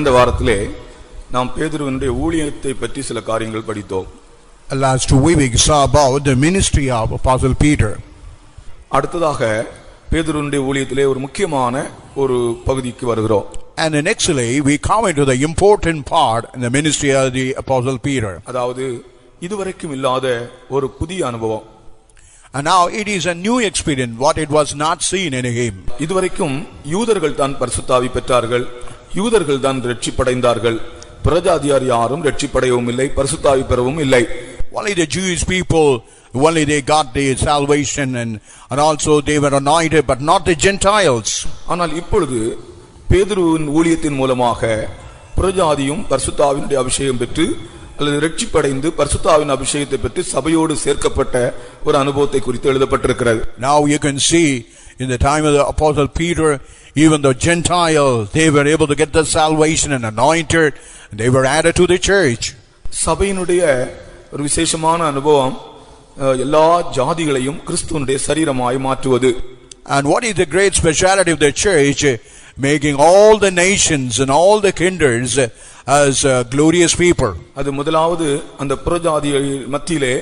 கடந்த வாரத்திலே நாம் பேதுருவினுடைய ஊழியத்தை பற்றி சில காரியங்கள் படித்தோம். Last 2 weeks saw about the ministry of Apostle Peter. அடுத்ததாக பேதுருவினுடைய ஊழியத்திலே ஒரு முக்கியமான ஒரு பகுதிக்கு வருகிறோம். And nextly we come into the important part in the ministry of the Apostle Peter. அதாவது இதுவரைக்கும் இல்லாத ஒரு புதிய அனுபவம். And now it is a new experience what it was not seen in him. இதுவரைக்கும் யூதர்கள் தான் பரிசுத்தாவி பெற்றார்கள், யூதர்கள் தான் ரட்சிப்படைந்தார்கள், பிரஜாதியார் யாரும் ரட்சிப்படையவும் இல்லை, பரிசுத்தாவி பெறவும் இல்லை. Only the Jewish people, only they got the salvation and also they were anointed, but not the Gentiles. ஆனால் இப்பொழுது பேதுருவின் ஊழியத்தின் மூலமாக பிரஜாதியும் பரிசுத்தாவினுடைய அபிஷேகம் பெற்று அல்லது ரட்சிப்படைந்து பரிசுத்தாவின் அபிஷேகத்தை பெற்று சபையோடு சேர்க்கப்பட்ட ஒரு அனுபவத்தை குறித்து எழுதப்பட்டிருக்கிறது. Now you can see in the time of the Apostle Peter, even the Gentiles, they were able to get the salvation and anointed, and they were added to the church. சபையினுடைய ஒரு விசேஷமான அனுபவம் எல்லா ஜாதிகளையும் கிறிஸ்துவினுடைய சரீரமாய் மாற்றுவது. And what is the great speciality of the church? Making all the nations and all the kindreds as glorious people. அது முதலாவது அந்த புறஜாதிகள் மத்தியிலே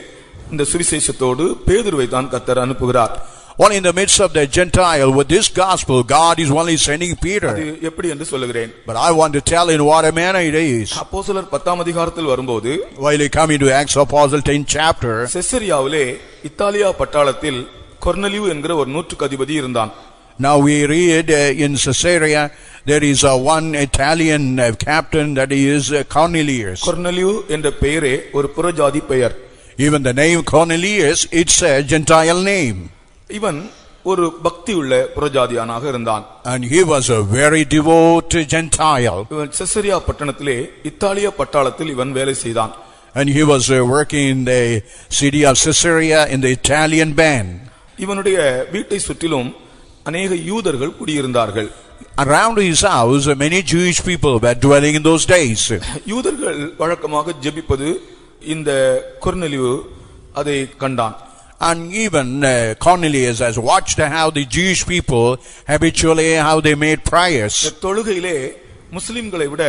இந்த சுவிசேஷத்தோடு பேதுருவை தான் கர்த்தர் அனுப்புகிறார். One in the midst of the Gentile with this gospel, God is only sending Peter. அது எப்படி என்று சொல்லுகிறேன். But I want to tell in what a manner it is. அப்போஸ்தலர் 10ஆம் அதிகாரத்தில் வரும்போது, while you come into Acts of Apostle 10th chapter, செசரியாவிலே Italia பட்டாளத்தில் கொர்னலியு என்கிற ஒரு நூற்றுக்கு அதிபதி இருந்தான். Now we read in Caesarea there is one Italian captain that is Cornelius. கொர்னலியு என்ற பெயரே ஒரு புறஜாதி பெயர். Even the name Cornelius, it's a Gentile name. இவன் ஒரு பக்தியுள்ள புறஜாதியானாக இருந்தான். And he was a very devout Gentile. இவன் செசரியா பட்டணத்திலே இத்தாலியா பட்டாளத்தில் இவன் வேலை செய்தான். And he was working in the city of Caesarea in the Italian band. இவனுடைய வீட்டை சுற்றிலும் அநேக யூதர்கள் குடியிருந்தார்கள். Around his house many Jewish people were dwelling in those days. யூதர்கள் வழக்கமாக ஜெபிப்பது இந்த கொர்னலியு அதை கண்டான். And even Cornelius has watched how the Jewish people habitually how they made prayers. தொழுகையிலே முஸ்லிம்களை விட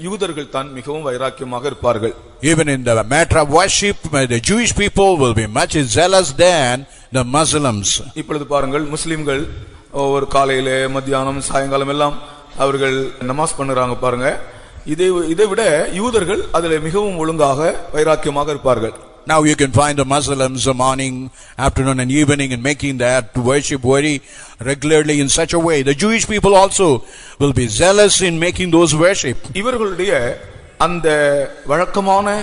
யூதர்கள் தான் மிகவும் வைராக்கியமாக இருப்பார்கள். Even in the matter of worship, the Jewish people will be much zealous than the Muslims. இப்பொழுது பாருங்கள், முஸ்லிம்கள் ஒரு காலையிலே மத்தியானம் சாயங்காலம் எல்லாம் அவர்கள் நமாஸ் பண்ணுறாங்க பாருங்க. இதை விட யூதர்கள் அதில் மிகவும் ஒழுங்காக வைராக்கியமாக இருப்பார்கள். Now you can find the Muslims morning, afternoon and evening and making that worship very regularly in such a way. The Jewish people also will be zealous in making those worship. இவர்களுடைய அந்த வழக்கமான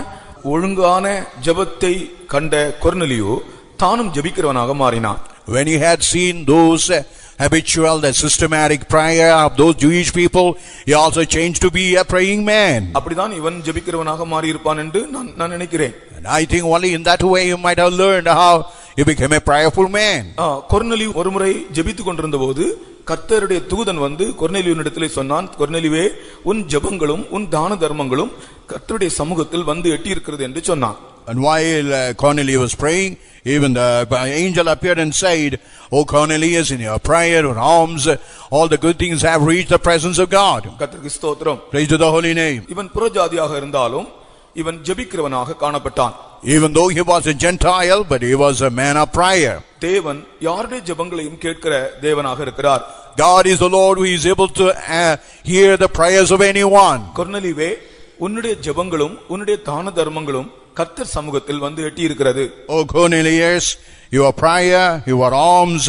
ஒழுங்கான ஜெபத்தை கண்ட கொர்னலியு தானும் ஜெபிக்கிறவனாக மாறினான். When he had seen those habitual, the systematic prayer of those Jewish people, he also changed to be a praying man. அப்படிதான் இவன் ஜெபிக்கிறவனாக மாறி இருப்பான் என்று நான் நினைக்கிறேன். And I think only in that way you might have learned how he became a prayerful man. கொர்னலியு ஒருமுறை ஜெபித்துக் கொண்டிருந்தபோது கர்த்தருடைய தூதன் வந்து கொர்னலியுவினிடத்திலே சொன்னான், கொர்னலியுவே, உன் ஜெபங்களும் உன் தான தர்மங்களும் கர்த்தருடைய சமூகத்தில் வந்து எட்டி இருக்கிறது என்று சொன்னான். And while Cornelius was praying, even the angel appeared and said, "O Cornelius, in your prayer and alms, all the good things have reached the presence of God." கர்த்தருக்கு ஸ்தோத்திரம். Praise to the holy name. இவன் புறஜாதியாக இருந்தாலும் இவன் ஜெபிக்கிறவனாக காணப்பட்டான். Even though he was a Gentile, but he was a man of prayer. தேவன் யாருடைய ஜெபங்களையும் கேட்கிற தேவனாக இருக்கிறார். God is the Lord who is able to hear the prayers of anyone. கொர்னலியுவே, உன்னுடைய ஜெபங்களும் உன்னுடைய தான தர்மங்களும் கர்த்தர் சமூகத்தில் வந்து எட்டி இருக்கிறது. O Cornelius, your prayer, your alms,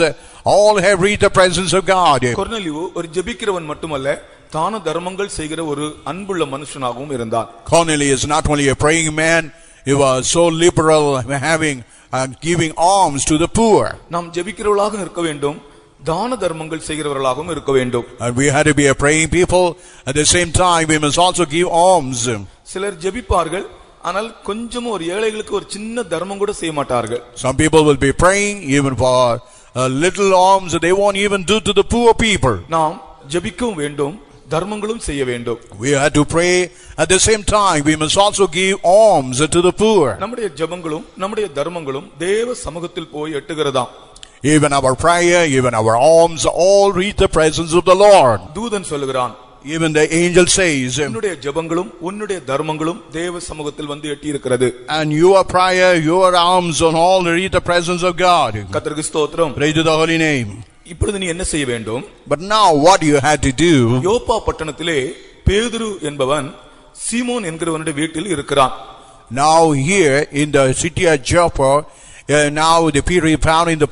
all have reached the presence of God. கொர்னலியு ஒரு ஜெபிக்கிறவன் மட்டுமல்ல, தான தர்மங்கள் செய்கிற ஒரு அன்புள்ள மனுஷனாகவும் இருந்தான். Cornelius not only a praying man, he was so liberal, having and giving alms to the poor. நாம் ஜெபிக்கிறவர்களாக இருக்க வேண்டும், தான தர்மங்கள் செய்கிறவர்களாகவும் இருக்க வேண்டும். And we had to be a praying people. At the same time, we must also give alms. சிலர் ஜெபிப்பார்கள், ஆனால் கொஞ்சம் ஒரு ஏழைகளுக்கு ஒரு சின்ன தர்மம் கூட செய்ய மாட்டார்கள். Some people will be praying even for a little alms they won't even do to the poor people. நாம் ஜெபிக்கவும் வேண்டும், தர்மங்களும் செய்ய வேண்டும். We have to pray at the same time. We must also give alms to the poor. நம்முடைய ஜெபங்களும் நம்முடைய தர்மங்களும் தேவ சமூகத்தில் போய் எட்டுகிறதாம். Even our prayer, even our alms all reach the presence of the Lord. தூதன் சொல்லுகிறான், Even the angel says, உன்னுடைய ஜெபங்களும் உன்னுடைய தர்மங்களும் தேவ சமூகத்தில் வந்து எட்டி இருக்கிறது. and your prayer, your alms on all reach the presence of God. கர்த்தருக்கு ஸ்தோத்திரம். Praise to the holy name. இப்பொழுது நீ என்ன செய்ய வேண்டும்? But now what you had to do, யோப்பா பட்டணத்திலே பேதுரு என்பவன் சீமோன் என்கிறவனுடைய வீட்டில் இருக்கிறான். now here in the city of Joppa, now the Peter is found in the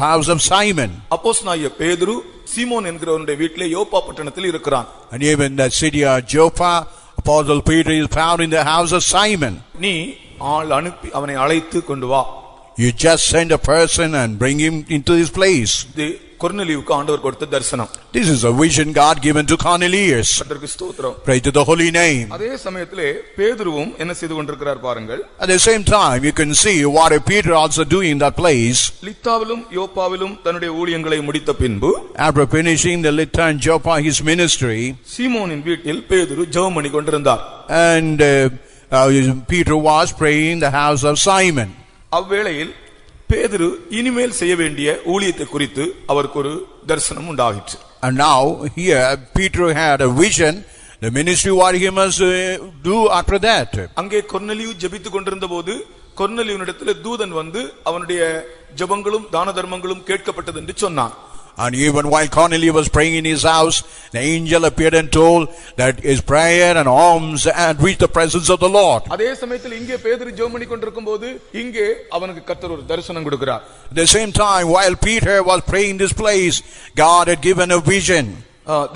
house of Simon. அப்போஸ்தலனாகிய பேதுரு சீமோன் என்கிறவனுடைய வீட்டிலே யோப்பா பட்டணத்தில் இருக்கிறான். And even the city of Joppa, Apostle Peter is found in the house of Simon. நீ ஆள் அனுப்பி அவனை அழைத்து கொண்டு வா. You just send a person and bring him into this place. இது கொர்நேலியுவுக்கு ஆண்டவர் கொடுத்த தரிசனம். This is a vision God given to Cornelius. கர்த்தருக்கு ஸ்தோத்திரம். Praise to the holy name. அதே சமயத்திலே பேதுருவும் என்ன செய்து கொண்டிருக்கிறார் பாருங்கள். At the same time, you can see what Peter also doing in that place. லித்தாவிலும் யோப்பாவிலும் தன்னுடைய ஊழியங்களை முடித்த பின்பு, After finishing the Lydda and Joppa his ministry, சீமோனின் வீட்டில் பேதுரு ஜெபம் பண்ணி கொண்டிருந்தார். and Peter was praying in the house of Simon. அவ்வேளையில் பேதுரு இனிமேல் செய்ய வேண்டிய ஊழியத்தை குறித்து அவருக்கு ஒரு தரிசனம் உண்டாகிற்று. And now here Peter had a vision, the ministry what he must do after that. அங்கே கொர்நேலியு ஜெபித்துக் கொண்டிருந்தபோது கொர்நேலியுவினிடத்தில் தூதன் வந்து அவனுடைய ஜெபங்களும் தான தர்மங்களும் கேட்கப்பட்டது என்று சொன்னான். And even while Cornelius was praying in his house, the angel appeared and told that his prayer and alms had reached the presence of the Lord. அதே சமயத்தில் இங்கே பேதுரு ஜெபம் பண்ணி கொண்டிருக்கும்போது இங்கே அவனுக்கு கர்த்தர் ஒரு தரிசனம் கொடுக்கிறார். At the same time, while Peter was praying in this place, God had given a vision.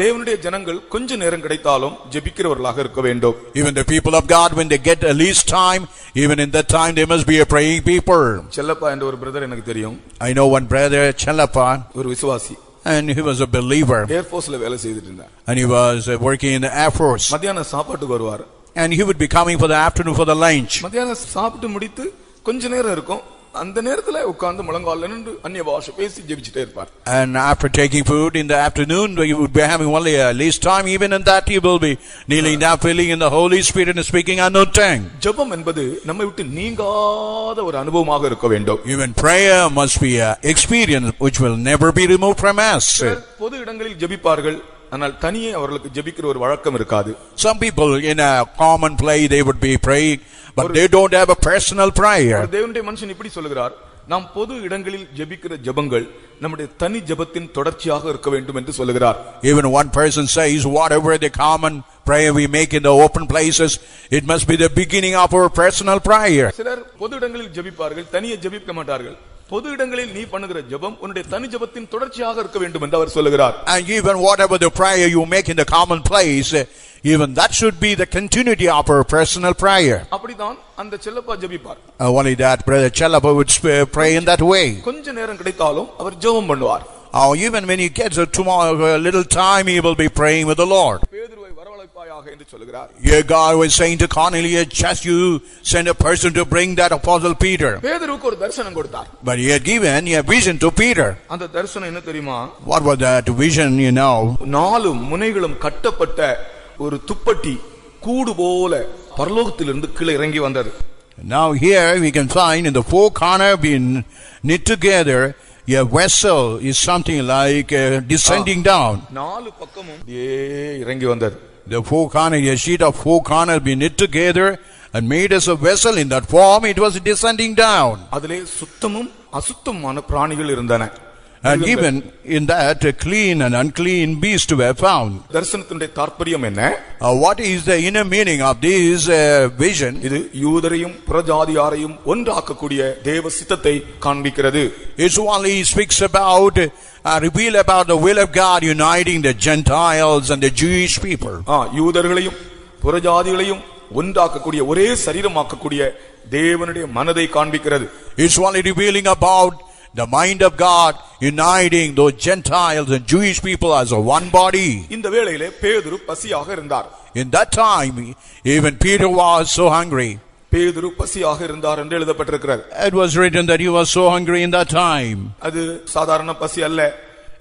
தேவனுடைய ஜனங்கள் கொஞ்ச நேரம் கிடைத்தாலும் ஜெபிக்கிறவர்களாக இருக்க வேண்டும். Even the people of God, when they get a least time, even in that time they must be a praying people. Chellappa என்ற ஒரு brother எனக்கு தெரியும். I know one brother, Chellappa, ஒரு விசுவாசி. and he was a believer. ஏர் ஃபோர்ஸ்ல வேலை செய்துட்டு இருந்தார். And he was working in the Air Force. மத்தியான சாப்பாட்டுக்கு வருவார். And he would be coming for the afternoon for the lunch. மத்தியான சாப்பிட்டு முடித்து கொஞ்ச நேரம் இருக்கும். அந்த நேரத்துல உட்கார்ந்து முழங்கால்ல நின்று அந்நிய பாஷை பேசி ஜெபிச்சிட்டே இருப்பார். And after taking food in the afternoon, he would be having only a least time. Even in that, he will be kneeling down, filling in the Holy Spirit and speaking unknown tongue. ஜெபம் என்பது நம்மை விட்டு நீங்காத ஒரு அனுபவமாக இருக்க வேண்டும். Even prayer must be an experience which will never be removed from us. பொது இடங்களில் ஜெபிப்பார்கள், ஆனால் தனியே அவர்களுக்கு ஜெபிக்கிற ஒரு வழக்கம் இருக்காது. Some people in a common place they would be praying, but they don't have a personal prayer. தேவனுடைய மனுஷன் இப்படி சொல்லுகிறார், நாம் பொது இடங்களில் ஜெபிக்கிற ஜெபங்கள் நம்முடைய தனி ஜெபத்தின் தொடர்ச்சியாக இருக்க வேண்டும் என்று சொல்லுகிறார். Even one person says, whatever the common prayer we make in the open places, it must be the beginning of our personal prayer. சிலர் பொது இடங்களில் ஜெபிப்பார்கள், தனியே ஜெபிக்க மாட்டார்கள். பொது இடங்களில் நீ பண்ணுகிற ஜெபம் உன்னுடைய தனி ஜெபத்தின் தொடர்ச்சியாக இருக்க வேண்டும் என்று அவர் சொல்லுகிறார். And even whatever the prayer you make in the common place, even that should be the continuity of our personal prayer. அப்படிதான் அந்த Chellappa ஜெபிப்பார். Only that brother Chellappa would pray in that way. கொஞ்ச நேரம் கிடைத்தாலும் அவர் ஜெபம் பண்ணுவார். Even when he gets a little time, he will be praying with the Lord. பேதுருவை வரவழைப்பாயாக என்று சொல்லுகிறார். Here God was saying to Cornelius, just you send a person to bring that apostle Peter. பேதுருக்கு ஒரு தரிசனம் கொடுத்தார். But he had given a vision to Peter. அந்த தரிசனம் என்ன தெரியுமா? What was that vision, you know? நாலு முனைகளும் கட்டப்பட்ட ஒரு துப்பட்டி கூடு போல பரலோகத்திலிருந்து கீழே இறங்கி வந்தது. Now here we can find in the four corner being knit together, a vessel is something like descending down. நாலு பக்கமும் இறங்கி வந்தது. The four corner, a sheet of four corner being knit together and made as a vessel. In that form it was descending down. அதிலே சுத்தமும் அசுத்தமான பிராணிகள் இருந்தன. And even in that clean and unclean beasts were found. தரிசனத்தினுடைய தாற்பயம் என்ன? What is the inner meaning of this vision? இது யூதரையும் புறஜாதியாரையும் ஒன்றாக்கக்கூடிய தேவ சித்தத்தை காண்பிக்கிறது. It only speaks about reveal about the will of God uniting the Gentiles and the Jewish people. யூதர்களையும் புறஜாதிகளையும் ஒன்றாக்கக்கூடிய ஒரே சரீரமாக்கக்கூடிய தேவனுடைய மனதை காண்பிக்கிறது. It's only revealing about the mind of God uniting those Gentiles and Jewish people as a one body. இந்த வேளையிலே பேதுரு பசியாக இருந்தார். In that time, even Peter was so hungry. பேதுரு பசியாக இருந்தார் என்று எழுதப்பட்டிருக்கிறது. It was written that he was so hungry in that time. அது சாதாரண பசி அல்ல.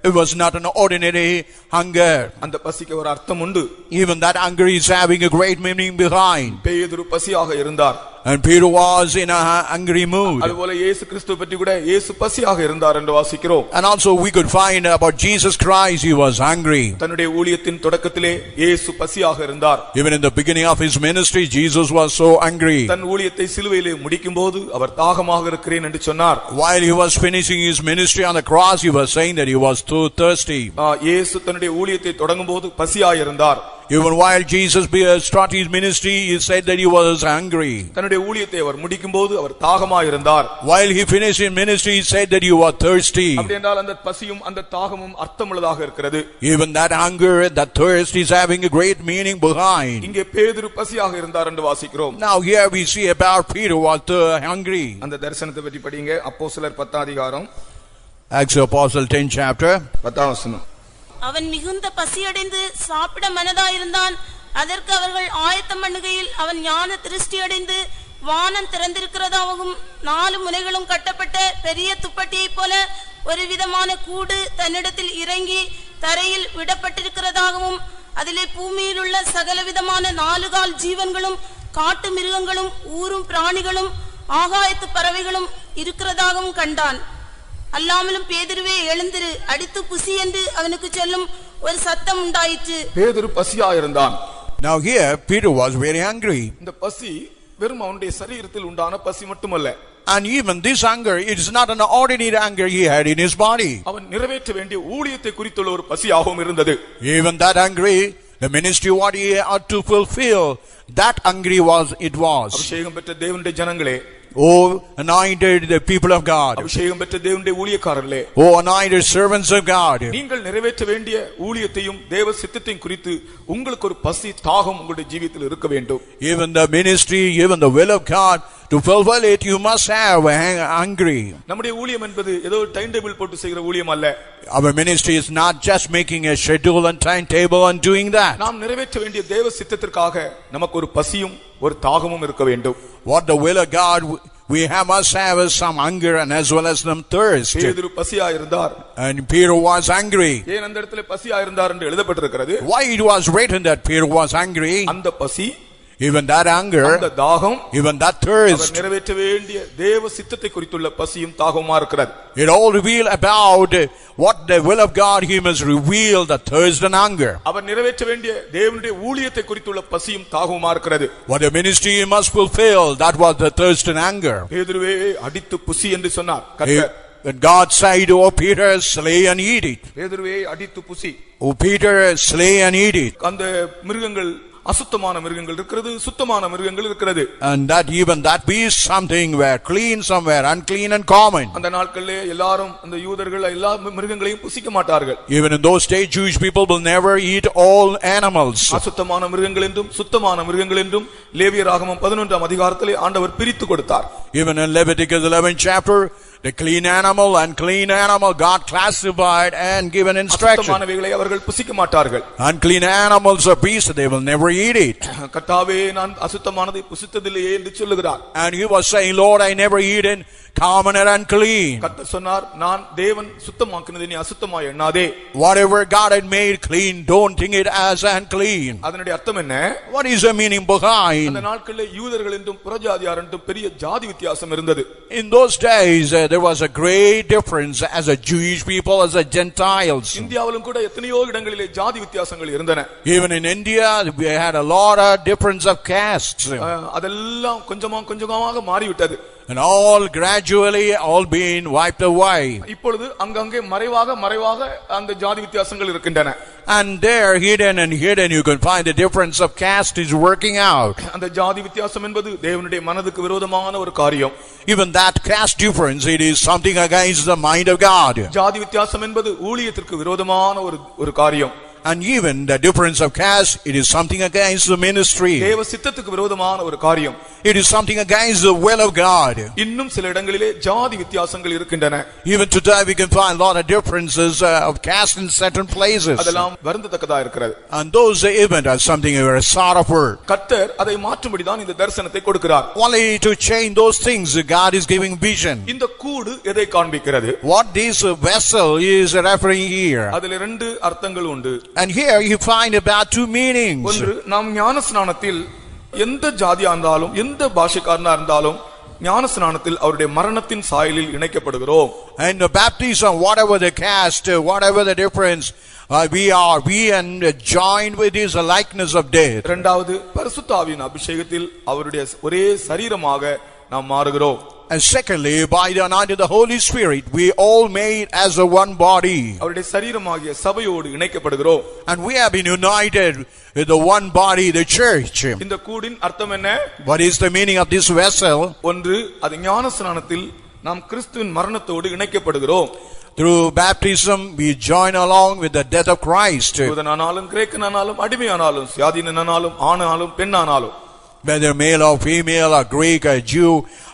It was not an ordinary hunger. அந்த பசிக்கு ஒரு அர்த்தம் உண்டு. Even that hunger is having a great meaning behind. பேதுரு பசியாக இருந்தார். And Peter was in a angry mood. அதுபோல இயேசு கிறிஸ்துவை பற்றி கூட இயேசு பசியாக இருந்தார் என்று வாசிக்கிறோம். And also we could find about Jesus Christ, he was hungry. தன்னுடைய ஊழியத்தின் தொடக்கத்திலே இயேசு பசியாக இருந்தார். Even in the beginning of his ministry, Jesus was so angry. தன் ஊழியத்தை சிலுவையிலே முடிக்கும்போது அவர் தாகமாக இருக்கிறேன் என்று சொன்னார். While he was finishing his ministry on the cross, he was saying that he was too thirsty. இயேசு தன்னுடைய ஊழியத்தை தொடங்கும்போது பசியாக இருந்தார். Even while Jesus started his ministry, he said that he was hungry. தன்னுடைய ஊழியத்தை அவர் முடிக்கும்போது அவர் தாகமாக இருந்தார். While he finished his ministry, he said that he was thirsty. அப்படி என்றால் அந்த பசியும் அந்த தாகமும் அர்த்தமுள்ளதாக இருக்கிறது. Even that hunger, that thirst is having a great meaning behind. இங்கே பேதுரு பசியாக இருந்தார் என்று வாசிக்கிறோம். Now here we see about Peter was hungry. அந்த தரிசனத்தை பற்றி படிங்க. அப்போஸ்தலர் 10 அதிகாரம், Acts of Apostle 10 chapter. 10 வசனம். அவன் மிகுந்த பசியடைந்து சாப்பிட மனதாயிருந்தான். அதற்கு அவர்கள் ஆயத்தம் பண்ணுகையில் அவன் ஞான திருஷ்டி அடைந்து வானம் திறந்திருக்கிறதாகவும் 4 முனைகளும் கட்டப்பட்ட பெரிய துப்பட்டியை போல ஒரு விதமான கூடு தன்னிடத்தில் இறங்கி தரையில் விடப்பட்டிருக்கிறதாகவும் அதிலே பூமியில் உள்ள சகலவிதமான 4 கால் ஜீவன்களும் காட்டு மிருகங்களும் ஊரும் பிராணிகளும் ஆகாயத்து பறவைகளும் இருக்கிறதாகவும் கண்டான். அல்லாமலும் பேதுருவே எழுந்திரு, அடித்து புசி என்று அவனுக்கு சொல்லும் ஒரு சத்தம் உண்டாயிற்று. பேதுரு பசியாக இருந்தான். Now here Peter was very hungry. இந்த பசி வெறும் அவனுடைய சரீரத்தில் உண்டான பசி மட்டுமல்ல. And even this hunger, it is not an ordinary hunger he had in his body. அவன் நிறைவேற்ற வேண்டிய ஊழியத்தை குறித்துள்ள ஒரு பசியாகவும் இருந்தது. Even that hungry, the ministry what he had to fulfill, that hungry it was. அபிஷேகம் பெற்ற தேவனுடைய ஜனங்களே, Oh anointed the people of God. அபிஷேகம் பெற்ற தேவனுடைய ஊழியக்காரர்களே, Oh anointed servants of God. நீங்கள் நிறைவேற்ற வேண்டிய ஊழியத்தையும் தேவ சித்தத்தையும் குறித்து உங்களுக்கு ஒரு பசி தாகம் உங்களுடைய ஜீவிதத்தில் இருக்க வேண்டும். Even the ministry, even the will of God, to fulfill it, you must have a hungry. நம்முடைய ஊழியம் என்பது ஏதோ டைம் டேபிள் போட்டு செய்கிற ஊழியம் அல்ல. Our ministry is not just making a schedule and timetable and doing that. நாம் நிறைவேற்ற வேண்டிய தேவ சித்தத்திற்காக நமக்கு ஒரு பசியும் ஒரு தாகமும் இருக்க வேண்டும். What the will of God must have is some hunger and as well as some thirst. பேதுரு பசியா இருந்தார். And Peter was hungry. ஏன் அந்த இடத்துல பசியா இருந்தார் என்று எழுதப்பட்டிருக்கிறது? Why it was written that Peter was hungry? அந்த பசி, even that hunger, அந்த தாகம், even that thirst, அவர் நிறைவேற்ற வேண்டிய தேவ சித்தத்தை குறித்துள்ள பசியும் தாகமுமா இருக்கிறது. it all reveal about what the will of God. He must reveal the thirst and hunger. அவர் நிறைவேற்ற வேண்டிய தேவனுடைய ஊழியத்தை குறித்துள்ள பசியும் தாகமுமா இருக்கிறது. What the ministry he must fulfill, that was the thirst and hunger. பேதுருவே அடித்து புசி என்று சொன்னார் கர்த்தர். And God said, "Oh Peter, slay and eat it." பேதுருவே அடித்து புசி. Oh Peter, slay and eat it. அந்த மிருகங்கள் அசுத்தமான மிருகங்கள் இருக்கிறது, சுத்தமான மிருகங்கள் இருக்கிறது. And that even that beast something were clean, somewhere unclean and common. அந்த நாட்களிலே எல்லாரும் அந்த யூதர்கள் எல்லா மிருகங்களையும் புசிக்க மாட்டார்கள். Even in those days, Jewish people will never eat all animals. அசுத்தமான மிருகங்கள் என்றும் சுத்தமான மிருகங்கள் என்றும் லேவியராகமம் 11 அதிகாரத்திலே ஆண்டவர் பிரித்து கொடுத்தார். Even in Leviticus 11 chapter, the clean animal and clean animal God classified and given instruction. அசுத்தமானவைகளை அவர்கள் புசிக்க மாட்டார்கள். Unclean animals or beasts, they will never eat it. கர்த்தாவே நான் அசுத்தமானதை புசித்ததில்லையே என்று சொல்லுகிறார். And he was saying, Lord, I never eaten common and unclean. கர்த்தர் சொன்னார், நான் தேவன் சுத்தமாக்கினதை நீ அசுத்தமாய் எண்ணாதே. Whatever God had made clean, don't think it as unclean. அதனுடைய அர்த்தம் என்ன? What is the meaning behind? அந்த நாட்களிலே யூதர்கள் என்றும் புறஜாதியார் என்றும் பெரிய ஜாதி வித்தியாசம் இருந்தது. In those days, there was a great difference as a Jewish people, as a Gentiles. இந்தியாவிலும் கூட எத்தனையோ இடங்களிலே ஜாதி வித்தியாசங்கள் இருந்தன. Even in India, we had a lot of difference of castes. அதெல்லாம் கொஞ்சமாக மாறிவிட்டது. And all gradually all being wiped away. இப்பொழுது அங்கங்கே மறைவாக அந்த ஜாதி வித்தியாசங்கள் இருக்கின்றன. And there hidden you can find the difference of caste is working out. அந்த ஜாதி வித்தியாசம் என்பது தேவனுடைய மனதுக்கு விரோதமான ஒரு காரியம். Even that caste difference, it is something against the mind of God. ஜாதி வித்தியாசம் என்பது ஊழியத்திற்கு விரோதமான ஒரு காரியம். And even the difference of caste, it is something against the ministry. தேவ சித்தத்துக்கு விரோதமான ஒரு காரியம். It is something against the will of God. இன்னும் சில இடங்களிலே ஜாதி வித்தியாசங்கள் இருக்கின்றன. Even today we can find a lot of differences of caste in certain places. அதெல்லாம் வருந்தத்தக்கதா இருக்கிறது. And those even are something very sorrowful. கர்த்தர் அதை மாற்றும்படி தான் இந்த தரிசனத்தை கொடுக்கிறார். Only to change those things God is giving vision. இந்த கூடு எதை காண்பிக்கிறது? What this vessel is referring here. அதிலே 2 அர்த்தங்கள் உண்டு. And here you find about 2 meanings. ஒன்று, நாம் ஞானஸ்நானத்தில் எந்த ஜாதியா இருந்தாலும் எந்த பாஷைக்காரனா இருந்தாலும் ஞானஸ்நானத்தில் அவருடைய மரணத்தின் சாயலில் இணைக்கப்படுகிறோம். And the baptism, whatever the caste, whatever the difference, we and joined with his likeness of death. இரண்டாவது பரிசுத்த ஆவியின் அபிஷேகத்தில் அவருடைய ஒரே சரீரமாக நாம் மாறுகிறோம். And secondly, by the anointing of the Holy Spirit, we all made as a one body. அவருடைய சரீரமாகிய சபையோடு இணைக்கப்படுகிறோம். And we have been united with the one body, the church. இந்த கூடின் அர்த்தம் என்ன? What is the meaning of this vessel? ஒன்று, அது ஞானஸ்நானத்தில் நாம் கிறிஸ்துவின் மரணத்தோடு இணைக்கப்படுகிறோம். Through baptism, we join along with the death of Christ. யூதனானாலும் கிரேக்கனானாலும் அடிமையானாலும் சுயாதீனனானாலும் ஆணானாலும் பெண்ணானாலும், whether male or female or Greek or Jew,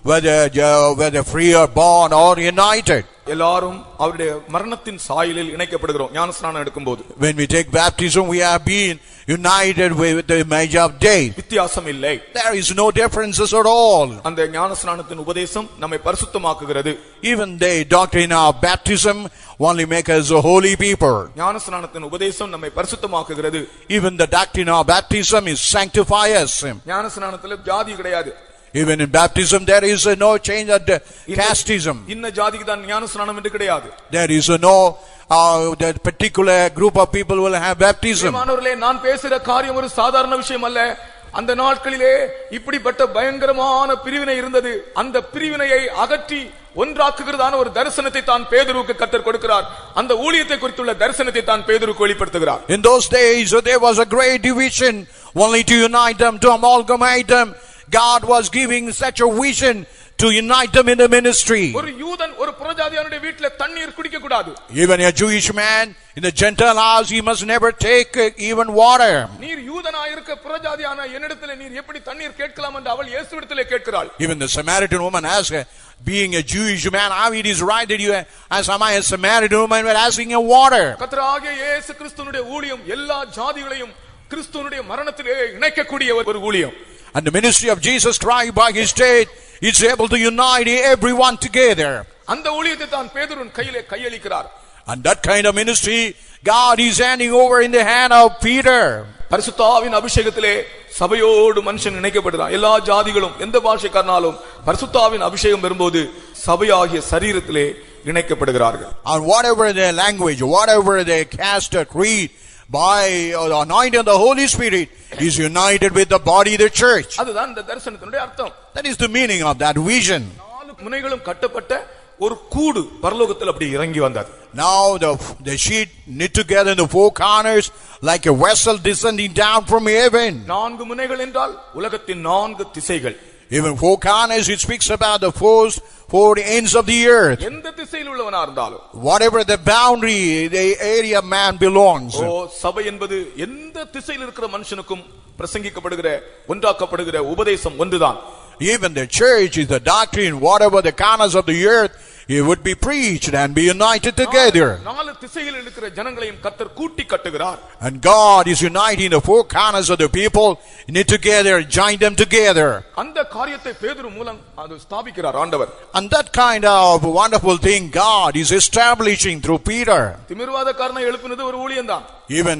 whether free or bond or united. எல்லாரும் அவருடைய மரணத்தின் சாயலில் இணைக்கப்படுகிறோம் ஞானஸ்நானம் எடுக்கும்போது. When we take baptism, we have been united with the image of death. வித்தியாசம் இல்லை. There is no differences at all. அந்த ஞானஸ்நானத்தின் உபதேசம் நம்மை பரிசுத்தமாக்குகிறது. Even the doctrine of baptism only make us a holy people. ஞானஸ்நானத்தின் உபதேசம் நம்மை பரிசுத்தமாக்குகிறது. Even the doctrine of baptism is sanctify us. ஞானஸ்நானத்தில் ஜாதி கிடையாது. Even in baptism there is no change of casteism. இன்ன ஜாதிக்கு தான் ஞானஸ்நானம் என்று கிடையாது. There is no that particular group of people will have baptism. மானவர்களே, நான் பேசுகிற காரியம் ஒரு சாதாரண விஷயம் அல்ல. அந்த நாட்களிலே இப்படிப்பட்ட பயங்கரமான பிரிவினை இருந்தது. அந்த பிரிவினையை அகற்றி ஒன்றாக்குகிறதான ஒரு தரிசனத்தை தான் பேதுருவுக்கு கர்த்தர் கொடுக்கிறார். அந்த ஊழியத்தை குறித்துள்ள தரிசனத்தை தான் பேதுருக்கு வெளிப்படுத்துகிறார். In those days there was a great division, only to unite them, to amalgamate them. God was giving such a vision to unite them in the ministry. ஒரு யூதன் ஒரு புறஜாதியானுடைய வீட்டிலே தண்ணீர் குடிக்க கூடாது. Even a Jewish man in the Gentile house, he must never take even water. நீர் யூதனாய் இருக்க புறஜாதியான என்னிடத்திலே நீர் எப்படி தண்ணீர் கேட்கலாம் என்று அவள் இயேசுவிடத்திலே கேட்கிறாள். Even the Samaritan woman asked, being a Jewish man, how it is right that you as am I a Samaritan woman were asking a water. கர்த்தராகிய இயேசு கிறிஸ்துவினுடைய ஊழியம் எல்லா ஜாதிகளையும் கிறிஸ்துவினுடைய மரணத்திலே இணைக்கக்கூடிய ஒரு ஊழியம். And the ministry of Jesus Christ by his death is able to unite everyone together. அந்த ஊழியத்தை தான் பேதுருவின் கையிலே கையளிக்கிறார். And that kind of ministry God is handing over in the hand of Peter. பரிசுத்த ஆவியின் அபிஷேகத்திலே சபையோடு மனுஷன் இணைக்கப்படுகிறான். எல்லா ஜாதிகளும் எந்த பாஷைக்காரனாலும் பரிசுத்த ஆவியின் அபிஷேகம் வரும்போது சபையாகிய சரீரத்திலே இணைக்கப்படுகிறார்கள். And whatever their language, whatever their caste or creed, by the anointing of the Holy Spirit is united with the body of the church. அதுதான் இந்த தரிசனத்தினுடைய அர்த்தம். That is the meaning of that vision. நாலு முனைகளும் கட்டப்பட்ட ஒரு கூடு பரலோகத்தில் அப்படி இறங்கி வந்தது. Now the sheet knit together in the four corners like a vessel descending down from heaven. நான்கு முனைகள் என்றால் உலகத்தின் நான்கு திசைகள். Even four corners, it speaks about the four ends of the earth. எந்த திசையில் உள்ளவனா இருந்தாலும், whatever the boundary, the area man belongs. சபை என்பது எந்த திசையில் இருக்கிற மனுஷனுக்கும் பிரசங்கிக்கப்படுகிற ஒன்றாக்கப்படுகிற உபதேசம் ஒன்றுதான். Even the church is the doctrine, whatever the corners of the earth, it would be preached and be united together. நாலு திசையில் இருக்கிற ஜனங்களையும் கர்த்தர் கூட்டி கட்டுகிறார். And God is uniting the four corners of the people, knit together, join them together. அந்த காரியத்தை பேதுரு மூலம் அது ஸ்தாபிக்கிறார் ஆண்டவர். And that kind of wonderful thing God is establishing through Peter. திமிர்வாதக்காரனை எழுப்பினது ஒரு ஊழியம்தான். Even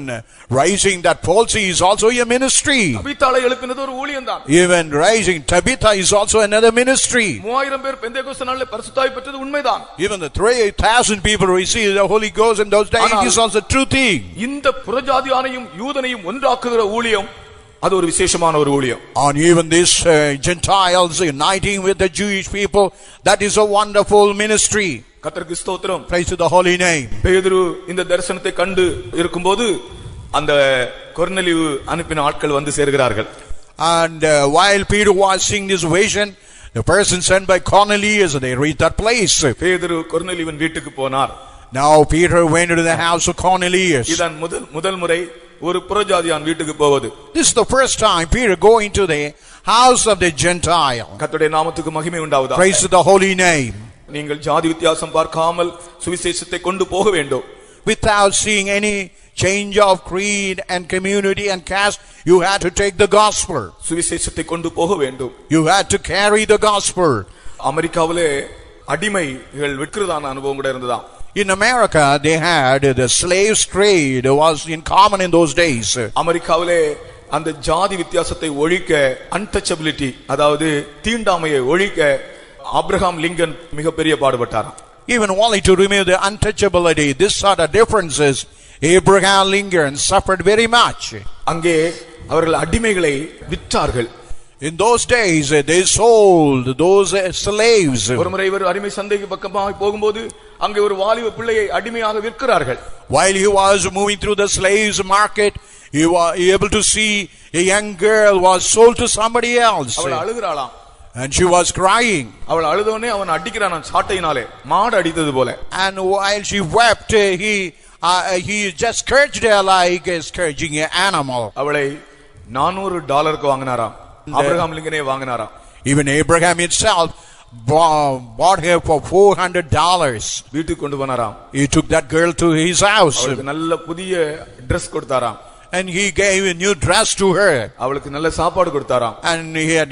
raising that palsy is also a ministry. தபீத்தாளை எழுப்பினது ஒரு ஊழியம்தான். Even raising Tabitha is also another ministry. 3000 பேர் பெந்தேகோஸ்து நாளிலே பரிசுத்தாவி பெற்றது உண்மைதான். Even the 3,000 people received the Holy Ghost in those days is also true thing. இந்த புறஜாதியானையும் யூதனையும் ஒன்றாக்குகிற ஊழியம் அது ஒரு விசேஷமான ஒரு ஊழியம். And even this Gentiles uniting with the Jewish people, that is a wonderful ministry. கர்த்தருக்கு ஸ்தோத்திரம். Praise to the holy name. பேதுரு இந்த தரிசனத்தை கண்டு இருக்கும்போது அந்த கொர்நேலியு அனுப்பின ஆட்கள் வந்து சேர்கிறார்கள். And while Peter was seeing this vision, the person sent by Cornelius, they reached that place. பேதுரு கொர்நேலியுவின் வீட்டுக்கு போனார். Now Peter went into the house of Cornelius. இதான் முதல் முறை ஒரு புறஜாதியான் வீட்டுக்கு போவது. This is the first time Peter going to the house of the Gentile. கர்த்தருடைய நாமத்துக்கு மகிமை உண்டாவதாக. Praise to the holy name. நீங்கள் ஜாதி வித்தியாசம் பார்க்காமல் சுவிசேஷத்தை கொண்டு போக வேண்டும். Without seeing any change of creed and community and caste, you had to take the gospel. சுவிசேஷத்தை கொண்டு போக வேண்டும். You had to carry the gospel. அமெரிக்காவிலே அடிமைகள் விற்கிறதான அனுபவம் கூட இருந்ததாம். In America, they had the slave trade was in common in those days. அமெரிக்காவிலே அந்த ஜாதி வித்தியாசத்தை ஒழிக்க, அன்டச்சபிலிட்டி அதாவது தீண்டாமையை ஒழிக்க ஆபிரகாம் லிங்கன் மிகப்பெரிய பாடுபட்டாராம். Even only to remove the untouchability, this sort of differences, Abraham Lincoln suffered very much. அங்கே அவர்கள் அடிமைகளை விற்றார்கள். In those days, they sold those slaves. ஒருமுறை இவர் அடிமை சந்தைக்கு பக்கமாக போகும்போது அங்கே ஒரு வாலிப பிள்ளையை அடிமையாக விற்கிறார்கள். While he was moving through the slaves market, he was able to see a young girl was sold to somebody else. அவள் அழுகிறாளாம். And she was crying. அவள் அழுதோனே அவன் அடிக்கிறான் சாட்டையினாலே, மாடு அடித்தது போல. And while she wept, he just scourged her like scourging an animal. அவளை $400 வாங்கினாராம். Abraham லிங்கனே வாங்கினாராம். Even Abraham himself bought her for $400. வீட்டுக்கு கொண்டு போனாராம். He took that girl to his house. அவளுக்கு நல்ல புதிய Dress கொடுத்தாராம். And he gave a new dress to her. அவளுக்கு நல்ல சாப்பாடு கொடுத்தாராம். And he had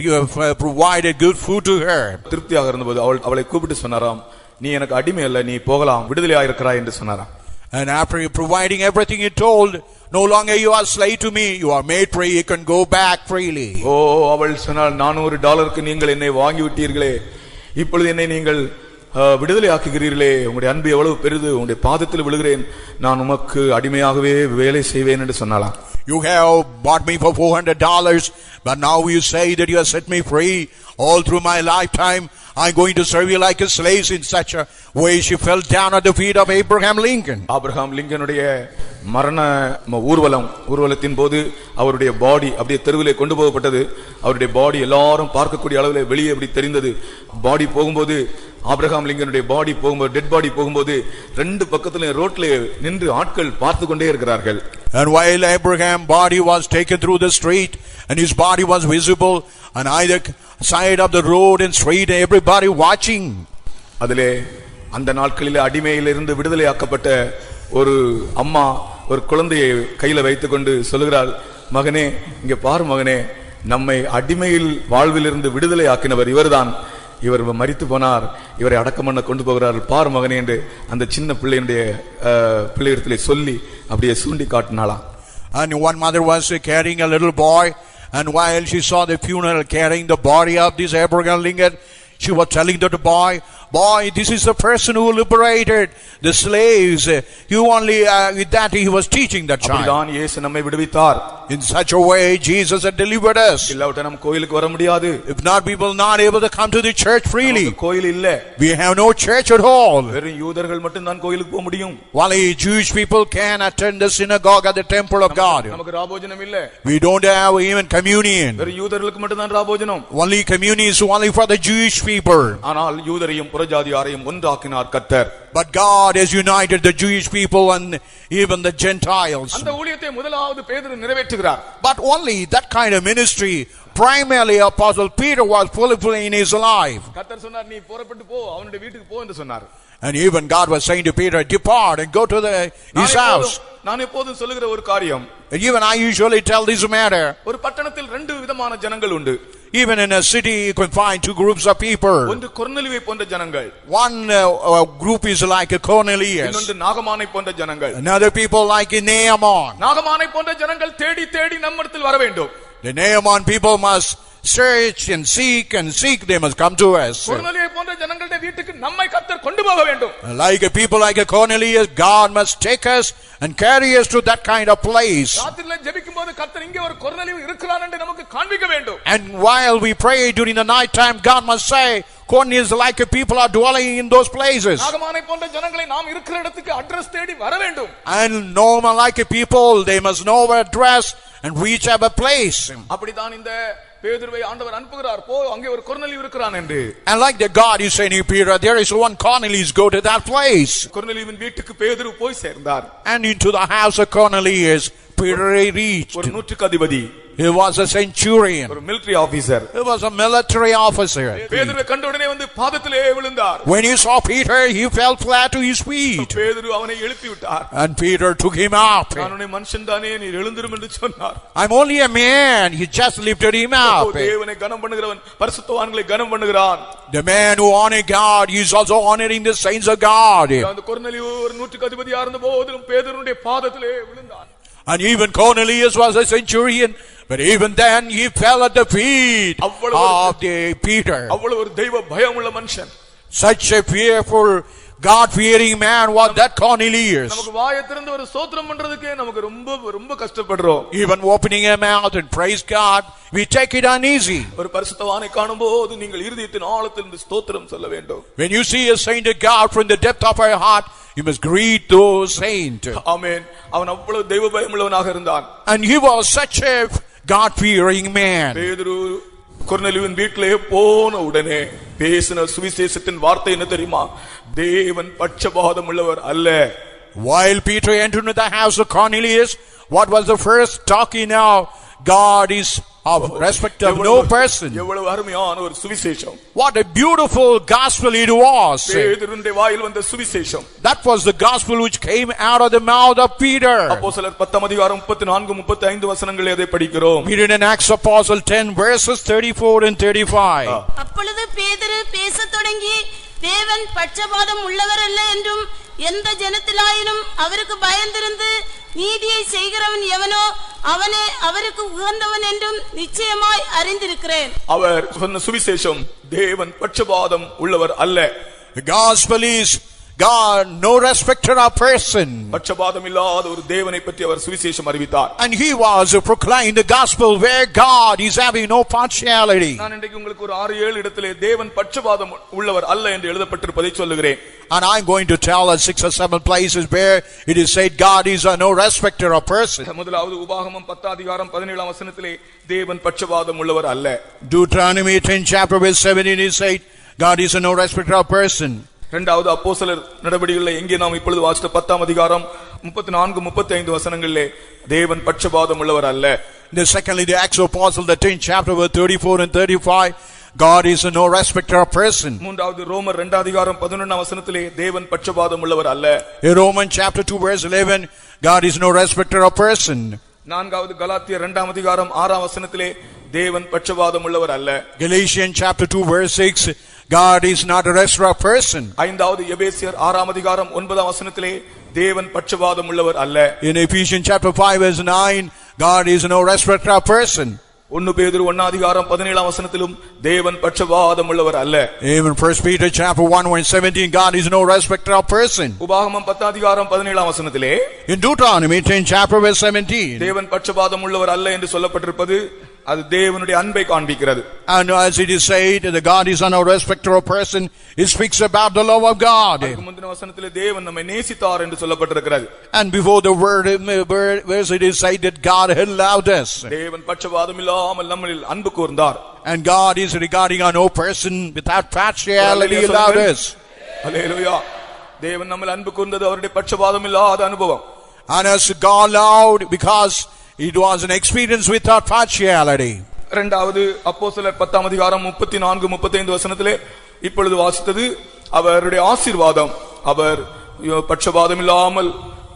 provided good food to her. திருப்தியாக இருந்தபோது அவளை கூப்பிட்டு சொன்னாராம், நீ எனக்கு அடிமை அல்ல, நீ போகலாம், விடுதலையாக இருக்கிறாய் என்று சொன்னாராம். And after providing everything, he told, no longer you are slave to me, you are made free, you can go back freely. ஓ, அவள் சொன்னாள், $400 நீங்கள் என்னை வாங்கி விட்டீர்களே, இப்பொழுது என்னை நீங்கள் விடுதலை ஆக்குகிறீர்களே, உங்களுடைய அன்பு எவ்வளவு பெரிது, உங்களுடைய பாதத்தில் விழுகிறேன், நான் உமக்கு அடிமையாகவே வேலை செய்வேன் என்று சொன்னாளாம். You have bought me for $400, but now you say that you have set me free. All through my lifetime, I'm going to serve you like a slave. In such a way, she fell down at the feet of Abraham Lincoln. Abraham லிங்கனுடைய மரண ஊர்வலத்தின் போது அவருடைய பாடி அப்படியே தெருவிலே கொண்டு போகப்பட்டது. அவருடைய பாடி எல்லாரும் பார்க்கக்கூடிய அளவில் வெளியே அப்படி தெரிந்தது. பாடி போகும்போது, ஆபிரகாம் லிங்கனுடைய பாடி போகும்போது, டெட் பாடி போகும்போது, ரெண்டு பக்கத்துல ரோட்ல நின்று ஆட்கள் பார்த்து கொண்டே இருக்கிறார்கள். And while Abraham's body was taken through the street, and his body was visible on either side of the road and street, everybody watching. அதிலே அந்த நாட்களிலே அடிமையிலிருந்து விடுதலை ஆக்கப்பட்ட ஒரு அம்மா ஒரு குழந்தையை கையில வைத்துக்கொண்டு சொல்லுகிறாள், மகனே இங்க பாரு மகனே, நம்மை அடிமையில் வாழ்விலிருந்து விடுதலை ஆக்கினவர் இவர்தான், இவர் மரித்து போனார், இவரை அடக்கம் பண்ண கொண்டு போகிறார்கள், பாரு மகனே என்று அந்த சின்ன பிள்ளையிடத்திலே சொல்லி அப்படியே சூண்டி காட்டினாளாம். And one mother was carrying a little boy, and while she saw the funeral carrying the body of this Abraham Lincoln, she was telling to the boy, this is the person who liberated the slaves. You only with that he was teaching that child. அப்படிதான் இயேசு நம்மை விடுவித்தார். In such a way Jesus had delivered us. இல்லாவிட்டா நம்ம கோயிலுக்கு வர முடியாது. If not, we will not able to come to the church freely. கோயில் இல்ல. We have no church at all. வெறும் யூதர்கள் மட்டும் தான் கோயிலுக்கு போக முடியும். Only Jewish people can attend the synagogue at the temple of God. நமக்கு ராபோஜனம் இல்ல. We don't have even communion. வெறும் யூதர்களுக்கு மட்டும் தான் ராபோஜனம். Only communion is only for the Jewish people. ஆனால் யூதரையும் புறஜாதியாரையும் ஒன்றாக்கினார் கர்த்தர். But God has united the Jewish people and even the Gentiles. அந்த ஊழியத்தை முதலாவது பேதுரு நிறைவேற்றுகிறார். But only that kind of ministry, primarily Apostle Peter was fulfilling in his life. கர்த்தர் சொன்னார், நீ புறப்பட்டு போ, அவனுடைய வீட்டுக்கு போ என்று சொன்னார். And even God was saying to Peter, depart and go to his house. நான் எப்போதும் சொல்லுகிற ஒரு காரியம், And even I usually tell this matter. ஒரு பட்டணத்தில் ரெண்டு விதமான ஜனங்கள் உண்டு. Even in a city you can find two groups of people. ஒன்று கொர்நேலியை போன்ற ஜனங்கள். One group is like a Cornelius. இன்னொன்று நாகமானை போன்ற ஜனங்கள். Another people like a Naaman. நாகமானை போன்ற ஜனங்கள் தேடி தேடி நம்மிடத்தில் வர வேண்டும். The Naaman people must search and seek, they must come to us. கொர்நேலியை போன்ற ஜனங்களுடைய வீட்டுக்கு நம்மை கர்த்தர் கொண்டு போக வேண்டும். Like a people like a Cornelius, God must take us and carry us to that kind of place. ராத்திரில ஜெபிக்கும்போது கர்த்தர் இங்கே ஒரு கொர்நேலியு இருக்கிறான் என்று நமக்கு காண்பிக்க வேண்டும். And while we pray during the night time, God must say, Cornelius like a people are dwelling in those places. நாகமானை போன்ற ஜனங்களை நாம் இருக்கிற இடத்துக்கு அட்ரஸ் தேடி வர வேண்டும். And normal like a people, they must know our address and reach our place. அப்படிதான் இந்த பேதுருவை ஆண்டவர் அனுப்புகிறார், போ அங்கே ஒரு கொர்நேலியு இருக்கிறான் என்று. And like the God is saying, Peter, there is one Cornelius, go to that place. கொர்நேலியுவின் வீட்டுக்கு பேதுரு போய் சேர்ந்தார். And into the house of Cornelius, Peter reached. ஒரு நூற்றுக்கு அதிபதி. He was a centurion. ஒரு military officer. He was a military officer. பேதுருவை கண்ட உடனே வந்து பாதத்திலே விழுந்தார். When he saw Peter, he fell flat to his feet. பேதுரு அவனை எழுப்பி விட்டார். And Peter took him up. நான் உன்னை மனுஷன்தானே, நீ எழுந்திரும் என்று சொன்னார். I'm only a man. He just lifted him up. தேவனை கனம் பண்ணுகிறவன் பரிசுத்தவான்களை கனம் பண்ணுகிறான். The man who honors God, he is also honoring the saints of God. அந்த கொர்நேலியு ஒரு நூற்றுக்கு அதிபதியா இருந்த போதிலும் பேதுருவுடைய பாதத்திலே விழுந்தான். And even Cornelius was a centurion, but even then he fell at the feet of the Peter. அவ்வளவு ஒரு தெய்வ பயமுள்ள மனுஷன். Such a fearful, God-fearing man was that Cornelius. நமக்கு வாயை திறந்து ஒரு ஸ்தோத்திரம் பண்றதுக்கே நமக்கு ரொம்ப கஷ்டப்படுறோம். Even opening a mouth and praise God, we take it uneasy. ஒரு பரிசுத்தவானை காணும்போது நீங்கள் இருதயத்தின் ஆழத்திலிருந்து ஸ்தோத்திரம் சொல்ல வேண்டும். When you see a saint of God from the depth of our heart, you must greet those saints. ஆமென். அவன் அவ்வளவு தெய்வ பயமுள்ளவனாக இருந்தான். And he was such a God-fearing man. பேதுரு கொர்நேலியுவின் வீட்டிலே போன உடனே பேசின சுவிசேஷத்தின் வார்த்தை என்ன தெரியுமா? தேவன் பட்சபாதம் உள்ளவர் அல்ல. While Peter entered into the house of Cornelius, what was the first talking now? God is of respect of no person. எவ்வளவு அருமையான ஒரு சுவிசேஷம். What a beautiful gospel it was. பேதுருவின் வாயில் வந்த சுவிசேஷம். That was the gospel which came out of the mouth of Peter. அப்போஸ்தலர் 10 அதிகாரம் 34 35 வசனங்களை அதை படிக்கிறோம். We read in Acts Apostle 10 verses 34 and 35. அப்பொழுது பேதுரு பேசத் தொடங்கி, தேவன் பட்சபாதம் உள்ளவர் அல்ல என்றும் எந்த ஜனத்திலாயினும் அவருக்கு பயந்திருந்து நீதியை செய்கிறவன் எவனோ அவனே அவருக்கு உகந்தவன் என்றும் நிச்சயமாய் அறிந்திருக்கிறேன். அவர் சொன்ன சுவிசேஷம் தேவன் பட்சபாதம் உள்ளவர் அல்ல. The gospel is God, no respecter of person. பட்சபாதம் இல்லாத ஒரு தேவனை பற்றி அவர் சுவிசேஷம் அறிவித்தார். And he was proclaiming the gospel where God is having no partiality. நான் இன்றைக்கு உங்களுக்கு ஒரு 6-7 இடத்திலே தேவன் பட்சபாதம் உள்ளவர் அல்ல என்று எழுதப்பட்டிருப்பதை சொல்லுகிறேன். And I'm going to tell us 6 or 7 places where it is said God is no respecter of person. முதலாவது உபாகமம் 10 அதிகாரம் 17 வசனத்திலே தேவன் பட்சபாதம் உள்ளவர் அல்ல. Deuteronomy 10 chapter verse 17 is said God is no respecter of person. இரண்டாவது அப்போஸ்தலர் நடவடிக்கைகளில் எங்கே நாம் இப்பொழுது வாசித்த 10 அதிகாரம் 34 35 வசனங்களிலே தேவன் பட்சபாதம் உள்ளவர் அல்ல. Secondly, the Acts of Apostles, the 10th chapter verse 34 and 35, God is no respecter of person. மூன்றாவது ரோமர் 2 அதிகாரம் 11 வசனத்திலே தேவன் பட்சபாதம் உள்ளவர் அல்ல. In Romans chapter 2 verse 11, God is no respecter of person. நான்காவது கலாத்தியர் 2 அதிகாரம் 6 வசனத்திலே தேவன் பட்சபாதம் உள்ளவர் அல்ல. Galatians chapter 2 verse 6, God is not a respecter of person. ஐந்தாவது எபேசியர் 6 அதிகாரம் 9 வசனத்திலே தேவன் பட்சபாதம் உள்ளவர் அல்ல. In Ephesians chapter 5 verse 9, God is no respecter of person. 1 பேதுரு 1 அதிகாரம் 17 வசனத்திலும் தேவன் பட்சபாதம் உள்ளவர் அல்ல. Even 1 Peter chapter 1 verse 17, God is no respecter of person. உபாகமம் 10 அதிகாரம் 17 வசனத்திலே In Deuteronomy 10 chapter verse 17, தேவன் பட்சபாதம் உள்ளவர் அல்ல என்று சொல்லப்பட்டிருப்பது அது தேவனுடைய அன்பை காண்பிக்கிறது. And as it is said that God is no respecter of person, it speaks about the love of God. முந்தின வசனத்திலே தேவன் நம்மை நேசித்தார் என்று சொல்லப்பட்டிருக்கிறது. And before the word verse it is said that God had loved us. தேவன் பட்சபாதம் இல்லாமல் நம்மில் அன்பு கூர்ந்தார். And God is regarding on no person without partiality loved us. ஹல்லேலூயா. தேவன் நம்மில் அன்பு கூர்ந்தது அவருடைய பட்சபாதம் இல்லாத அனுபவம். And as God loved because it was an experience without partiality. இரண்டாவது அப்போஸ்தலர் 10 அதிகாரம் 34 35 வசனத்திலே இப்பொழுது வாசித்தது அவருடைய ஆசீர்வாதம். அவர் பட்சபாதம் இல்லாமல்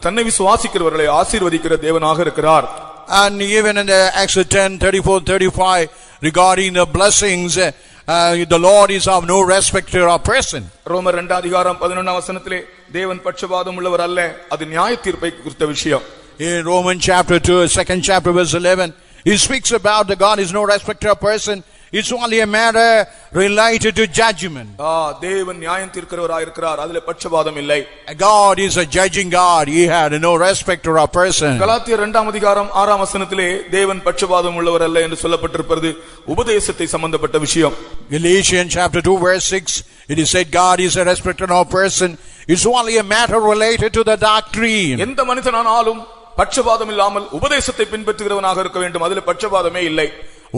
தன்னை விசுவாசிக்கிறவர்களை ஆசீர்வதிக்கிற தேவனாக இருக்கிறார். And even in the Acts 10 34 35 regarding the blessings, the Lord is of no respecter of person. ரோமர் 2 அதிகாரம் 11 வசனத்திலே தேவன் பட்சபாதம் உள்ளவர் அல்ல, அது நியாய தீர்ப்பை குறித்த விஷயம். In Romans chapter 2, 2nd chapter verse 11, he speaks about the God is no respecter of person. It's only a matter related to judgment. தேவன் நியாயம் தீர்க்கிறவராய் இருக்கிறார், அதிலே பட்சபாதம் இல்லை. God is a judging God. He had no respecter of person. கலாத்தியர் 2 அதிகாரம் 6 வசனத்திலே தேவன் பட்சபாதம் உள்ளவர் அல்ல என்று சொல்லப்பட்டிருப்பது உபதேசத்தை சம்பந்தப்பட்ட விஷயம். Galatians chapter 2 verse 6, it is said God is a respecter of person. It's only a matter related to the doctrine. எந்த மனிதனானாலும் பட்சபாதம் இல்லாமல் உபதேசத்தை பின்பற்றுகிறவனாக இருக்க வேண்டும், அதிலே பட்சபாதமே இல்லை.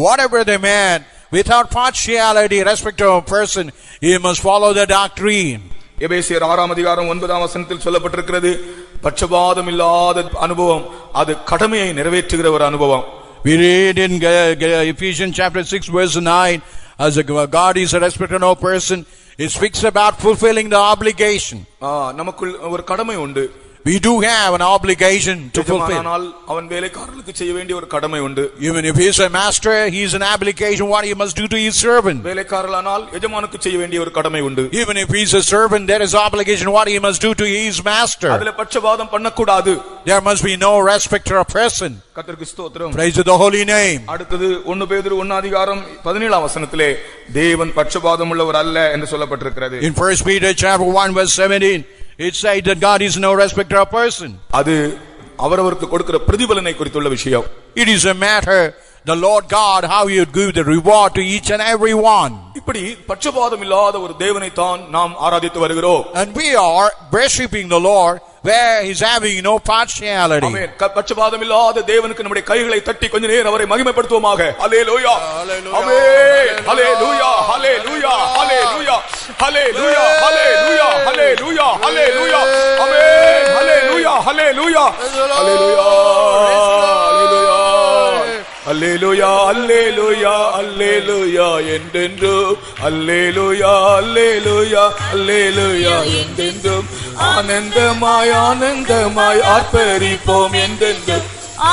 Whatever the man, without partiality, respect of a person, he must follow the doctrine. எபேசியர் 6 அதிகாரம் 9 வசனத்தில் சொல்லப்பட்டிருக்கிறது பட்சபாதம் இல்லாத அனுபவம் அது கடமையை நிறைவேற்றுகிற ஒரு அனுபவம். We read in Ephesians chapter 6 verse 9, as God is a respecter of a person, it speaks about fulfilling the obligation. நமக்குள் ஒரு கடமை உண்டு. We do have an obligation to fulfill. எஜமானால் அவன் வேலைக்காரர்களுக்கு செய்ய வேண்டிய ஒரு கடமை உண்டு. Even if he is a master, he is an obligation what he must do to his servant. வேலைக்காரனானால் எஜமானுக்கு செய்ய வேண்டிய ஒரு கடமை உண்டு. Even if he is a servant, there is obligation what he must do to his master. அதிலே பட்சபாதம் பண்ணக்கூடாது. There must be no respect to a person. கர்த்தருக்கு ஸ்தோத்திரம். Praise the holy name. அடுத்தது 1 பேதுரு 1 அதிகாரம் 17ஆம் வசனத்திலே தேவன் பட்சபாதம் உள்ளவர் அல்ல என்று சொல்லப்பட்டிருக்கிறது. In 1 Peter chapter 1 verse 17, it says that God is no respecter of person. அது அவரவருக்கு கொடுக்கிற பிரதிபலனை குறித்துள்ள விஷயம். It is a matter the Lord God how he would give the reward to each and every one. இப்படி பட்சபாதம் இல்லாத ஒரு தேவனை தான் நாம் ஆராதித்து வருகிறோம். And we are worshiping the Lord where he is having no partiality. ஆமென். பட்சபாதம் இல்லாத தேவனுக்கு நம்முடைய கைகளை தட்டி கொஞ்ச நேரம் அவரை மகிமைப்படுத்துவோமாக. ஹalleluya. ஆமென். ஹalleluya. ஹalleluya. ஹalleluya. ஹalleluya. ஹalleluya. ஹalleluya. ஹalleluya. ஆமென். ஹalleluya. ஹalleluya. ஹalleluya. அல்லேலூயா அல்லேலூயா அல்லேலூயா என்றென்றும் அல்லேலூயா அல்லேலூயா அல்லேலூயா என்றென்றும் ஆனந்தமாய் ஆனந்தமாய் ஆர்ப்பரிப்போம் என்றென்றும்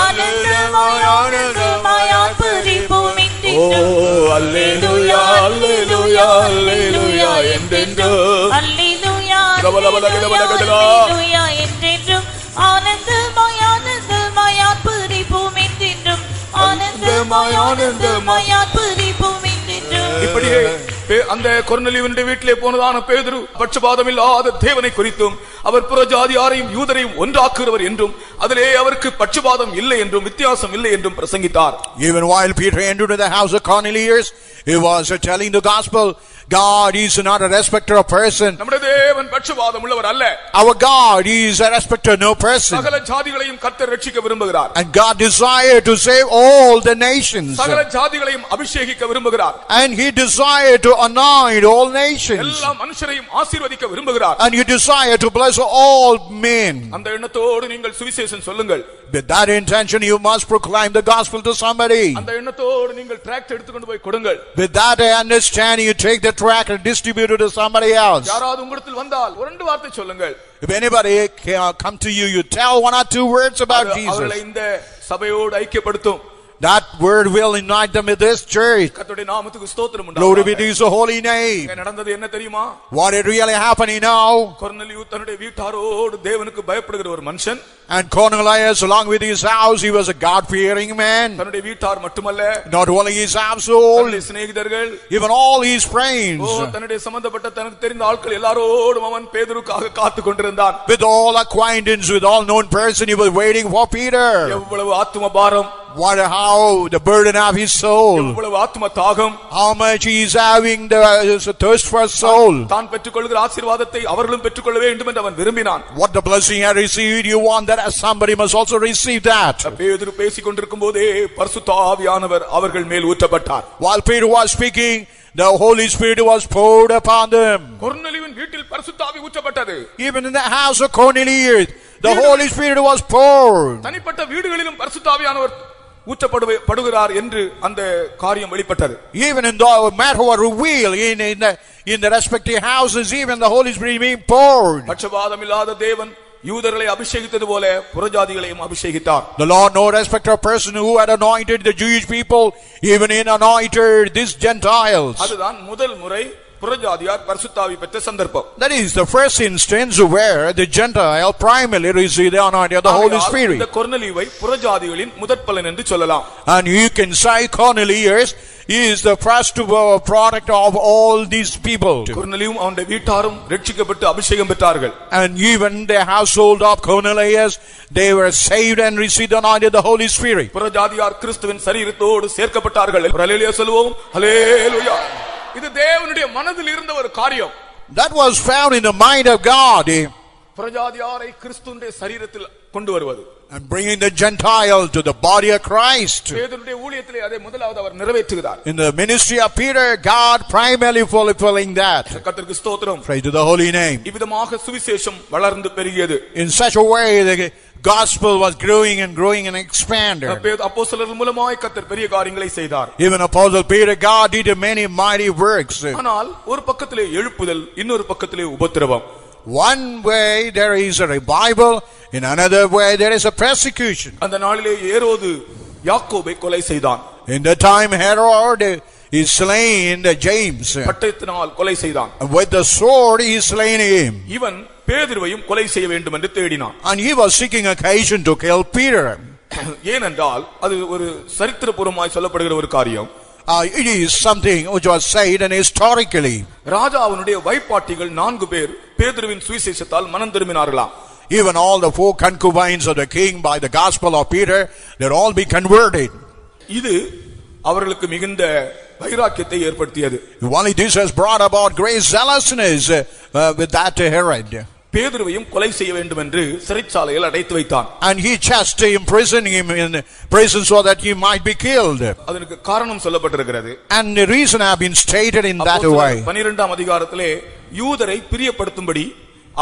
ஆனந்தமாய் ஆனந்தமாய் ஆர்ப்பரிப்போம் என்றென்றும் ஓ அல்லேலூயா அல்லேலூயா அல்லேலூயா என்றென்றும் அல்லேலூயா அல்லேலூயா என்றென்றும் ஆனந்தமாய் ஆனந்தமாய் ஆர்ப்பரிப்போம் என்றென்றும் ஆனந்தமாய் ஆனந்தமாய் ஆர்ப்பரிப்போம் என்றென்றும். இப்படியே அந்த கொர்நேலியுவினுடைய வீட்டிலே போனதான பேதுரு பட்சபாதம் இல்லாத தேவனை குறித்தும் அவர் புறஜாதியாரையும் யூதரையும் ஒன்றாக்குகிறவர் என்றும் அதிலே அவருக்கு பட்சபாதம் இல்லை என்றும் வித்தியாசம் இல்லை என்றும் பிரசங்கித்தார். Even while Peter entered the house of Cornelius, he was telling the gospel. God is not a respecter of person. நம்முடைய தேவன் பட்சபாதம் உள்ளவர் அல்ல. Our God is a respecter of no person. சகல ஜாதிகளையும் கர்த்தர் ரட்சிக்க விரும்புகிறார். And God desired to save all the nations. சகல ஜாதிகளையும் அபிஷேகிக்க விரும்புகிறார். And he desired to anoint all nations. எல்லா மனுஷரையும் ஆசீர்வதிக்க விரும்புகிறார். And he desired to bless all men. அந்த எண்ணத்தோடு நீங்கள் சுவிசேஷம் சொல்லுங்கள். With that intention you must proclaim the gospel to somebody. அந்த எண்ணத்தோடு நீங்கள் டிராக்ட் எடுத்துக்கொண்டு போய் கொடுங்கள். With that understanding you take the tract and distribute it to somebody else. யாராவது உங்களிடத்தில் வந்தால் ஒரு ரெண்டு வார்த்தை சொல்லுங்கள். If anybody come to you, you tell one or two words about அவர்களை Jesus. இந்த சபையோடு ஐக்கியப்படுத்தும். That word will unite them with this church. கர்த்தருடைய நாமத்துக்கு ஸ்தோத்திரம் Glory be உண்டாவதாக. to his holy name. இங்க நடந்தது என்ன தெரியுமா? What is really happening now? கொர்நேலியு தன்னுடைய வீட்டாரோடு தேவனுக்கு பயப்படுகிற ஒரு மனுஷன். And Cornelius, along with his house, he was a God-fearing man. தன்னுடைய வீட்டார் மட்டுமல்ல, Not only his household, தன்னுடைய சிநேகிதர்கள், even all his friends. தன்னுடைய சம்பந்தப்பட்ட தனக்கு தெரிந்த ஆட்கள் எல்லாரோடும் அவன் பேதுருக்காக காத்து கொண்டிருந்தான். With all acquaintance, with all known person, he was waiting for Peter. எவ்வளவு ஆத்தும பாரம், How the burden of his soul. எவ்வளவு ஆத்தும தாகம், How much he is having the thirst for soul. தான் பெற்றுக்கொள்கிற ஆசீர்வாதத்தை அவர்களும் பெற்றுக்கொள்ள வேண்டும் என்று அவன் விரும்பினான். What the blessing I received, you want that somebody must also receive that. பேதுரு பேசிக் கொண்டிருக்கும் போதே பரிசுத்த ஆவியானவர் அவர்கள் மேல் ஊற்றப்பட்டார். While Peter was speaking, the Holy Spirit was poured upon them. கொர்நேலியுவின் வீட்டில் பரிசுத்த ஆவி ஊற்றப்பட்டது. Even in the house of Cornelius, the Holy Spirit was poured. தனிப்பட்ட வீடுகளிலும் பரிசுத்த ஆவியானவர் ஊற்றப்படுகிறார் என்று அந்த காரியம் வெளிப்பட்டது. Even in the matter was revealed in the respective houses, even the Holy Spirit being poured. பட்சபாதம் இல்லாத தேவன் யூதர்களை அபிஷேகித்தது போல புறஜாதிகளையும் அபிஷேகித்தார். The Lord, no respecter of person who had anointed the Jewish people, even in anointed these Gentiles. அதுதான் முதல் முறை புறஜாதியார் பரிசுத்த ஆவி பெற்ற சந்தர்ப்பம். That is the first instance where the Gentile primarily received the anointing of the Holy Spirit. இந்த கொர்நேலியுவை புறஜாதிகளின் முதற்பலன் என்று சொல்லலாம். And you can say Cornelius is the first product of all these people. கொர்நேலியும் அவனுடைய வீட்டாரும் ரட்சிக்கப்பட்டு அபிஷேகம் பெற்றார்கள். And even the household of Cornelius, they were saved and received the anointing of the Holy Spirit. புறஜாதியார் கிறிஸ்துவின் சரீரத்தோடு சேர்க்கப்பட்டார்கள். ஹல்லேலூயா சொல்வோம். ஹல்லேலூயா. இது தேவனுடைய மனதில் இருந்த ஒரு காரியம். That was found in the mind of God. புறஜாதியாரை கிறிஸ்துவின் சரீரத்தில் கொண்டு வருவது. And bringing the Gentile to the body of Christ. பேதுருடைய ஊழியத்திலே அதை முதலாவது அவர் நிறைவேற்றுகிறார். In the ministry of Peter, God primarily fulfilling that. கர்த்தருக்கு ஸ்தோத்திரம். Praise to the holy name. இவ்விதமாக சுவிசேஷம் வளர்ந்து பெருகியது. In such a way, the gospel was growing and expanded. அப்போஸ்தலர்கள் மூலமாய் கர்த்தர் பெரிய காரியங்களை செய்தார். Even Apostle Peter, God did many mighty works. ஆனால் ஒரு பக்கத்திலே எழுப்புதல், இன்னொரு பக்கத்திலே உபத்திரவம். One way there is a revival, In another way, there is a persecution. அந்த நாளிலே ஏரோது யாக்கோபை கொலை செய்தான். In the time, Herod is slain James. பட்டயத்தினால் கொலை செய்தான். With the sword, he is slain him. இவன் பேதுருவையும் கொலை செய்ய வேண்டும் என்று தேடினான். And he was seeking occasion to kill Peter. ஏனென்றால் அது ஒரு சரித்திரபூர்வமாய் சொல்லப்படுகிற ஒரு காரியம். It is something which was said and historically. ராஜாவினுடைய வைப்பாட்டிகள் 4 பேர் பேதுருவின் சுவிசேஷத்தால் மனம் திரும்பினார்களாம். Even all the 4 concubines of the king by the gospel of Peter, they'll all be converted. இது அவர்களுக்கு மிகுந்த வைராக்கியத்தை ஏற்படுத்தியது. Only this has brought about great zealousness with that Herod. பேதுருவையும் கொலை செய்ய வேண்டும் என்று சிறைச்சாலையில் அடைத்து வைத்தான். And he just imprisoned him in prison so that he might be killed. அதற்கு காரணம் சொல்லப்பட்டிருக்கிறது. And the reason have been stated in that way. 12ஆம் அதிகாரத்திலே யூதரை பிரியப்படுத்தும்படி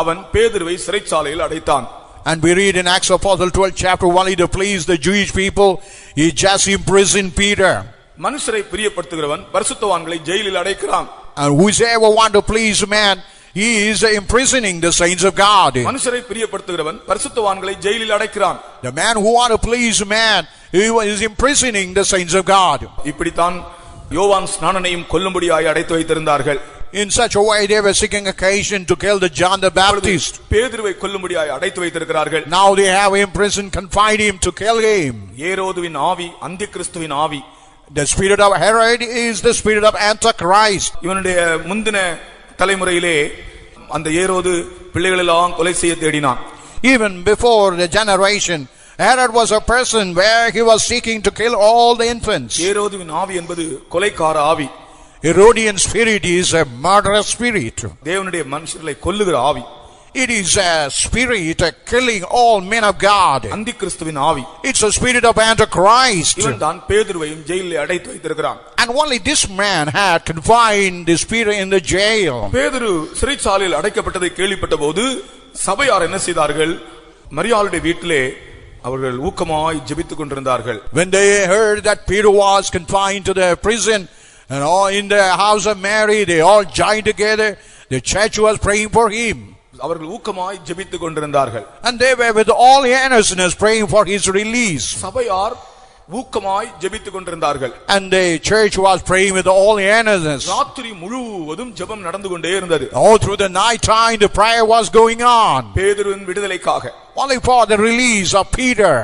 அவன் பேதுருவை சிறைச்சாலையில் அடைத்தான். And we read in Acts of Apostles 12 chapter 1, to please the Jewish people, he just imprisoned Peter. மனுஷரை பிரியப்படுத்துகிறவன் பரிசுத்தவான்களை ஜெயிலில் அடைக்கிறான். And whosoever want to please man, he is imprisoning the saints of God. மனுஷரை பிரியப்படுத்துகிறவன் பரிசுத்தவான்களை ஜெயிலில் அடைக்கிறான். The man who want to please man, he is imprisoning the saints of God. இப்படித்தான் யோவான் ஸ்நானனையும் கொல்லும்படியாய் அடைத்து வைத்திருந்தார்கள். In such a way they were seeking occasion to kill the John the Baptist. பேதுருவை கொல்லும்படியாய் அடைத்து வைத்திருக்கிறார்கள். Now they have him in prison, confined him to kill him. ஏரோதுவின் ஆவி அந்தி கிறிஸ்துவின் ஆவி. The spirit of Herod is the spirit of Antichrist. இவனுடைய முந்தின தலைமுறையிலே அந்த ஏரோது பிள்ளைகளெல்லாம் கொலை செய்ய தேடினான். Even before the generation, Herod was a person where he was seeking to kill all the infants. ஏரோதுவின் ஆவி என்பது கொலைக்கார ஆவி. Herodian spirit is a murderous spirit. தேவனுடைய மனுஷர்களை கொல்லுகிற ஆவி. It is a spirit killing all men of God. அந்தி கிறிஸ்துவின் ஆவி. It's a spirit of Antichrist. இவன் தான் பேதுருவையும் ஜெயிலில் அடைத்து வைத்திருக்கிறான். And only this man had confined the spirit in the jail. பேதுரு சிறைச்சாலையில் அடைக்கப்பட்டதை கேள்விப்பட்ட போது சபையார் என்ன செய்தார்கள்? மரியாளுடைய வீட்டிலே அவர்கள் ஊக்கமாய் ஜெபித்துக் கொண்டிருந்தார்கள். When they heard that Peter was confined to the prison, and all in the house of Mary, they all joined together. The church was praying for him. அவர்கள் ஊக்கமாய் ஜெபித்துக் கொண்டிருந்தார்கள். And they were with all earnestness praying for his release. சபையார் ஊக்கமாய் ஜெபித்துக் கொண்டிருந்தார்கள். And the church was praying with all earnestness. ராத்திரி முழுவதும் ஜெபம் நடந்து கொண்டே இருந்தது. All through the night time the prayer was going on. பேதுருவின் விடுதலைக்காக. Only for the release of Peter.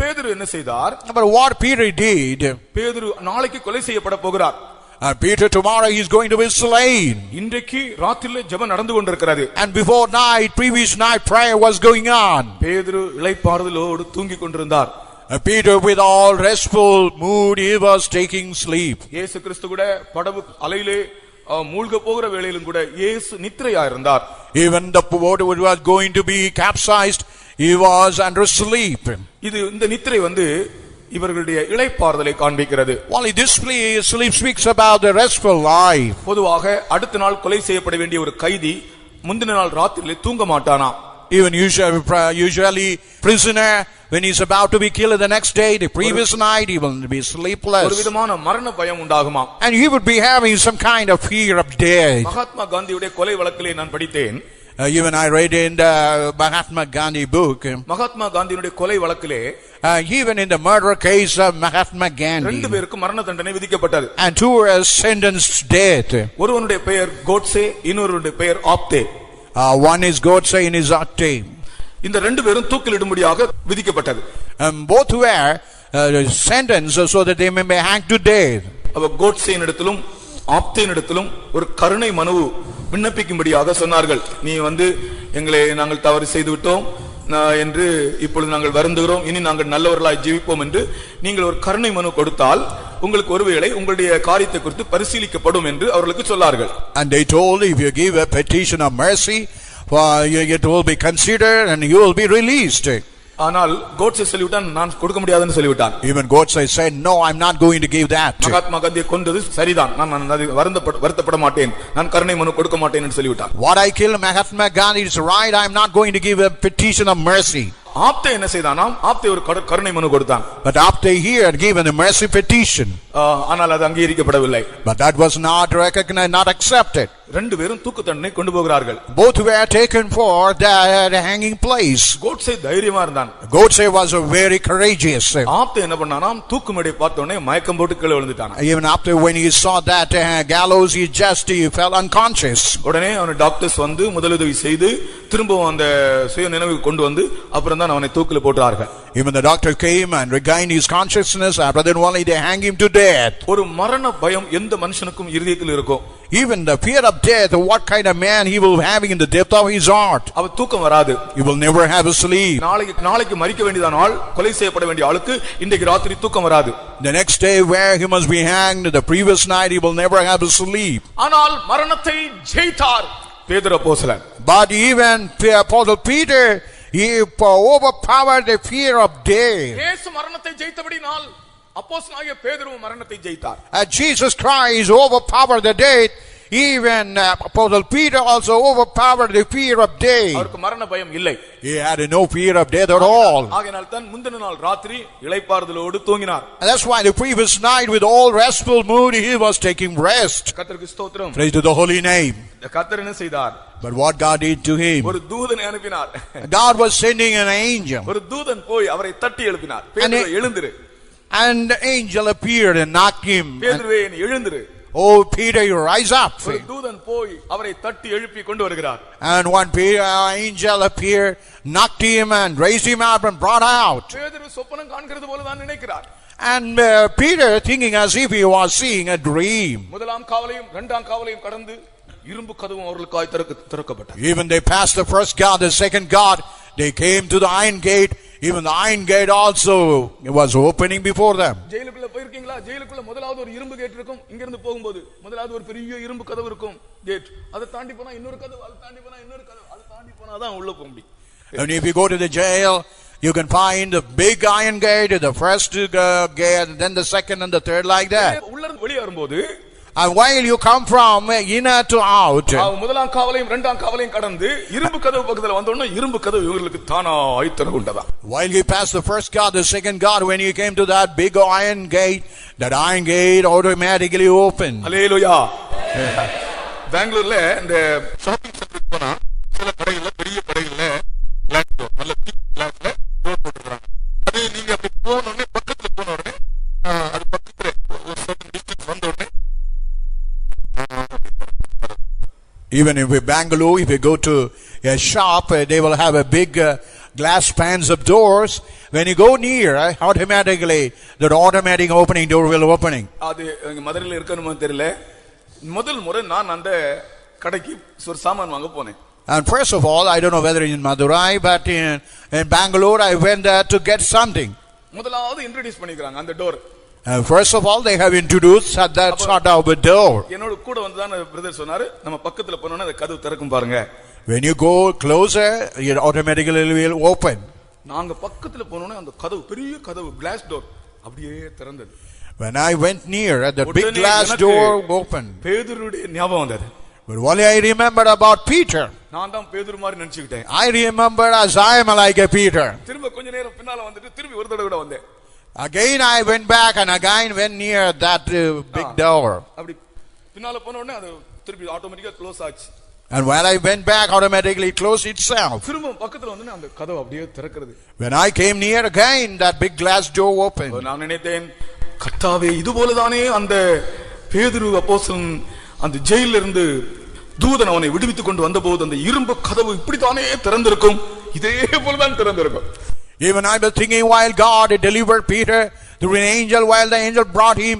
பேதுரு என்ன செய்தார்? But what Peter did, பேதுரு நாளைக்கு கொலை செய்யப்பட போகிறார். and Peter tomorrow he is going to be slain. இன்றைக்கு ராத்திரியிலே ஜெபம் நடந்து கொண்டிருக்கிறது. And before night, previous night prayer was going on. பேதுரு இளைப்பாறுதலோடு தூங்கிக் கொண்டிருந்தார். Peter with all restful mood he was taking sleep. இயேசு கிறிஸ்து கூட படகு அலையிலே மூழ்க போகிற வேளையிலும் கூட இயேசு நித்திரையா இருந்தார். Even the boat was going to be capsized, he was under sleep. இது இந்த நித்திரை இவர்களுடைய இளைப்பாறுதலை காண்பிக்கிறது. Only this sleep speaks about the restful life. பொதுவாக அடுத்த நாள் கொலை செய்யப்பட வேண்டிய ஒரு கைதி முந்தின நாள் ராத்திரியிலே தூங்க மாட்டானா. Even usually prisoner when he is about to be killed the next day, the previous night he will be sleepless. ஒரு விதமான மரண பயம் உண்டாகுமா. And he would be having some kind of fear of death. Mahatma காந்தியுடைய கொலை வழக்கிலே நான் படித்தேன். Even I read in the Mahatma Gandhi book. Mahatma காந்தியுடைய கொலை வழக்கிலே even in the murder case of Mahatma Gandhi, ரெண்டு பேருக்கு மரண தண்டனை விதிக்கப்பட்டது. and 2 were sentenced to death. ஒருவனுடைய பெயர் கோட்சே, இன்னொருவனுடைய பெயர் Apte. One is Godse and is Atte. இந்த ரெண்டு பேரும் தூக்கிலிடும்படியாக விதிக்கப்பட்டது. Both were sentenced so that they may be hanged to death. அவ கோட்சேயின் இடத்திலும் ஆப்தேயின் இடத்திலும் ஒரு கருணை மனு விண்ணப்பிக்கும்படியாக சொன்னார்கள். நீ எங்களை நாங்கள் தவறு செய்து விட்டோம் என்று இப்பொழுது நாங்கள் வருந்துகிறோம், இனி நாங்கள் நல்லவர்களாய் ஜீவிப்போம் என்று நீங்கள் ஒரு கருணை மனு கொடுத்தால் உங்களுக்கு ஒருவேளை உங்களுடைய காரியத்தை குறித்து பரிசீலிக்கப்படும் என்று அவர்களுக்கு சொன்னார்கள். And they told, if you give a petition of mercy, it will be considered and you will be released. ஆனால் கோட்சே சொல்லிவிட்டான், நான் கொடுக்க முடியாதுன்னு சொல்லிவிட்டான். Even Godse said, no, I'm not going to give that. Mahatma காந்தியை கொன்றது சரிதான், நான் வருத்தப்பட மாட்டேன், நான் கருணை மனு கொடுக்க மாட்டேன் என்று சொல்லிவிட்டான். What I killed Mahatma Gandhi is right, I'm not going to give a petition of mercy. Apte என்ன செய்தானாம்? ஆப்தே ஒரு கருணை மனு கொடுத்தான். But Apte here had given a mercy petition. ஆனால் அது அங்கீகரிக்கப்படவில்லை. But that was not recognized, not accepted. ரெண்டு பேரும் தூக்கு தண்டனை கொண்டு போகிறார்கள். Both were taken for the hanging place. Godse தைரியமா இருந்தான். Godse was a very courageous. Apte என்ன பண்ணானாம், தூக்கு மேடை பார்த்த உடனே மயக்கம் போட்டு கீழே விழுந்துட்டான். Even after when he saw that gallows, he fell unconscious. உடனே அவன டாக்டர்ஸ் வந்து முதலுதவி செய்து திரும்பவும் அந்த சுய நினைவுக்கு கொண்டு வந்து அப்புறம் தான் அவனை தூக்கில போட்டார்கள். Even the doctor came and regained his consciousness. After that only they hang him to death. ஒரு மரண பயம் எந்த மனுஷனுக்கும் இதயத்தில் இருக்கும். Even the fear of death, what kind of man he will have in the depth of his heart. அவ தூக்கம் வராது. He will never have a sleep. நாளைக்கு மரிக்க வேண்டியதான ஆள், கொலை செய்யப்பட வேண்டிய ஆளுக்கு இன்றைக்கு ராத்திரி தூக்கம் வராது. The next day where he must be hanged, the previous night he will never have a sleep. ஆனால் மரணத்தை ஜெயித்தார் பேதுரு அப்போஸ்தலன். But even Apostle Peter, he overpowered the fear of death. இயேசு மரணத்தை ஜெயித்தபடியால் அப்போஸ்தலனாகிய பேதுரு மரணத்தை ஜெயித்தார். And Jesus Christ overpowered the death. Even Apostle Peter also overpowered the fear of death. அவருக்கு மரண பயம் இல்லை. He had no fear of death at all. ஆகையால் தான் முந்தின நாள் ராத்திரி இளைப்பாறுதலோடு தூங்கினார். And that's why the previous night with all restful mood he was taking rest. கர்த்தருக்கு ஸ்தோத்திரம். Praise to the holy name. கர்த்தர் என்ன செய்தார்? But what God did to him? ஒரு தூதனை அனுப்பினார். God was sending an angel. ஒரு தூதன் போய் அவரை தட்டி எழுப்பினார். பேதுரு எழுந்திரு. And the angel appeared and knocked him. பேதுருவே நீ எழுந்திரு. Oh Peter, you rise up. ஒரு தூதன் போய் அவரை தட்டி எழுப்பி கொண்டு வருகிறார். And one angel appeared, knocked him and raised him up and brought out. பேதுரு சொப்பனம் காண்கிறது போல தான் நினைக்கிறார். And Peter thinking as if he was seeing a dream. முதலாம் காவலையும் இரண்டாம் காவலையும் கடந்து இரும்பு கதவும் அவர்களுக்காய் திறக்கப்பட்டது. Even they passed the first guard, the second guard, they came to the iron gate. Even the iron gate also was opening before them. ஜெயிலுக்குள்ள போயிருக்கீங்களா? ஜெயிலுக்குள்ள முதலாவது ஒரு இரும்பு கேட் இருக்கும். இங்க இருந்து போகும்போது முதலாவது ஒரு பெரிய இரும்பு கதவு இருக்கும், கேட். அதை தாண்டி போனா இன்னொரு கதவு, அதை தாண்டி போனா இன்னொரு கதவு, அதை தாண்டி போனா தான் உள்ள போக முடியும். And if you go to the jail, you can find the big iron gate, the first gate, then the second and the third like that. உள்ள இருந்து வெளியே வரும்போது, and while you come from inner to out, முதலாம் காவலையும் இரண்டாம் காவலையும் கடந்து இரும்பு கதவு பக்கத்துல வந்தோம்னா இரும்பு கதவு இவங்களுக்கு தானாய் திறந்துட்டதா. While you pass the first guard, the second guard, when you came to that big iron gate, that iron gate automatically opened. ஹல்லேலூயா. பெங்களூர்ல இந்த ஷாப்பிங் சென்டருக்கு போனா சில கடைகள்ல, பெரிய கடைகள்ல கிளாஸ் டோர், நல்ல திக் கிளாஸ்ல டோர் போட்டுறாங்க. அது நீங்க அப்படி போன உடனே பக்கத்துல போன உடனே அது பக்கத்துல ஒரு சர்டன் டிஸ்டன்ஸ் வந்த உடனே even if we Bangalore, if we go to a shop, they will have a big glass pans of doors. When you go near, automatically that automatic opening door will opening. அது மதுரையில இருக்கணுமா தெரியல. முதல் முறை நான் அந்த கடைக்கு ஒரு சாமான் வாங்க போனேன். And first of all, I don't know whether in Madurai, but in Bangalore, I went there to get something. முதலாவது இன்ட்ரோ듀ce பண்ணிக்கிறாங்க அந்த door. First of all, they have introduced that sort of a door. என்னோட கூட வந்துதான் brother சொன்னாரு, நம்ம பக்கத்துல போனோம்னா அந்த கதவு திறக்கும் பாருங்க. When you go closer, it automatically will open. நாங்க பக்கத்துல போனோம்னா அந்த கதவு, பெரிய கதவு, கிளாஸ் டோர் அப்படியே திறந்தது. When I went near, the big glass door opened. பேதுருடைய ஞாபகம் வந்தது. But only I remembered about Peter. நான் தான் பேதுரு மாதிரி நினைச்சிட்டேன். I remember as I am like a Peter. திரும்ப கொஞ்ச நேரம் பின்னால வந்துட்டு திரும்பி ஒரு தடவை கூட வந்தேன். Again I went back and again went near that big door. அப்படி பின்னால போன உடனே அது திருப்பி ஆட்டோமேட்டிக்கா க்ளோஸ் ஆச்சு. And while I went back, automatically closed itself. திரும்ப பக்கத்துல வந்து அந்த கதவு அப்படியே திறக்கிறது. When I came near again, that big glass door opened. நான் நினைத்தேன், கர்த்தாவே இது போலதானே அந்த பேதுரு அப்போஸ்தலன் அந்த ஜெயிலில் இருந்து தூதன் அவனை விடுவித்துக் கொண்டு வந்தபோது அந்த இரும்பு கதவு இப்படித்தானே திறந்திருக்கும், இதே போலதான் திறந்திருக்கும். Even I was thinking, while God delivered Peter through an angel, while the angel brought him,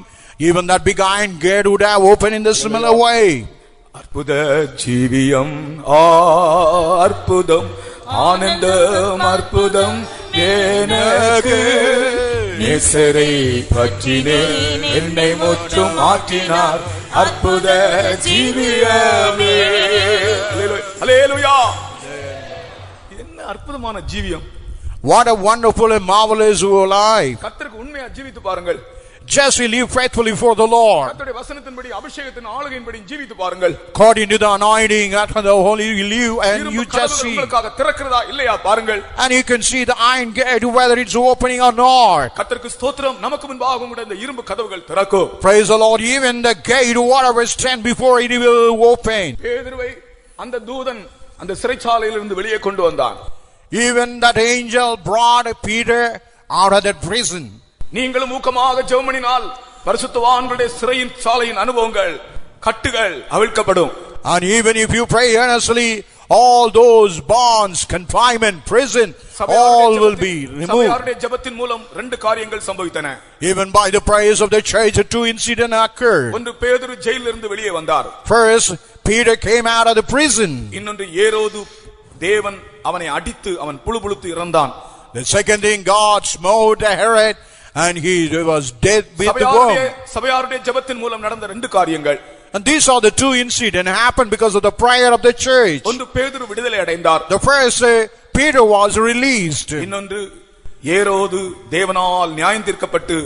even that big iron gate would have opened in the similar way. அற்புத ஜீவியம், அற்புதம், ஆனந்தம், அற்புதம் எனக்கு நேசரை பற்றினேன், என்னை முற்றும் மாற்றினார் அற்புத ஜீவியமே. ஹல்லேலூயா. என்ன அற்புதமான ஜீவியம். What a wonderful and marvelous life. கர்த்தருக்கு உண்மையா ஜீவித்து பாருங்கள். Jesse lived faithfully for the Lord. கர்த்தருடைய வசனத்தின்படி அபிஷேகத்தின் ஆளுகையின்படி ஜீவித்து பாருங்கள். According to the anointing after the holy you live and இரும்பு you just கதவுகள் see. உங்களுக்காக திறக்கிறதா இல்லையா பாருங்கள். And you can see the iron gate whether it's opening or not. கர்த்தருக்கு ஸ்தோத்திரம். நமக்கு முன்பாக உங்களுடைய இந்த இரும்பு கதவுகள் திறக்கும். Praise the Lord. Even the gate whatever stand before it will open. பேதுருவை அந்த தூதன் அந்த சிறைச்சாலையிலிருந்து வெளியே கொண்டு வந்தான். Even that angel brought Peter out of that prison. நீங்களும் ஊக்கமாக ஜெபம் பண்ணினால் பரிசுத்தவான்களுடைய சிறையின் சாலையின் அனுபவங்கள் கட்டுகள் அவிழ்க்கப்படும். And even if you pray earnestly, all those bonds, confinement, prison, all will be removed. சபையாருடைய ஜெபத்தின் மூலம் ரெண்டு காரியங்கள் சம்பவித்தன. Even by the prayers of the church, two incidents occurred. ஒன்று பேதுரு ஜெயிலிலிருந்து வெளியே வந்தார். First, Peter came out of the prison. இன்னொன்று ஏரோது தேவன் அவனை அடித்து அவன் புழுபுழுத்து இறந்தான். The second thing, God smote Herod and he was dead with the worm. சபையாருடைய ஜெபத்தின் மூலம் நடந்த ரெண்டு காரியங்கள். And these are the two incidents happened because of the prayer of the church. ஒன்று பேதுரு விடுதலை அடைந்தார். The first, Peter was released. இன்னொன்று ஏரோது தேவனால் நியாயம் தீர்க்கப்பட்டு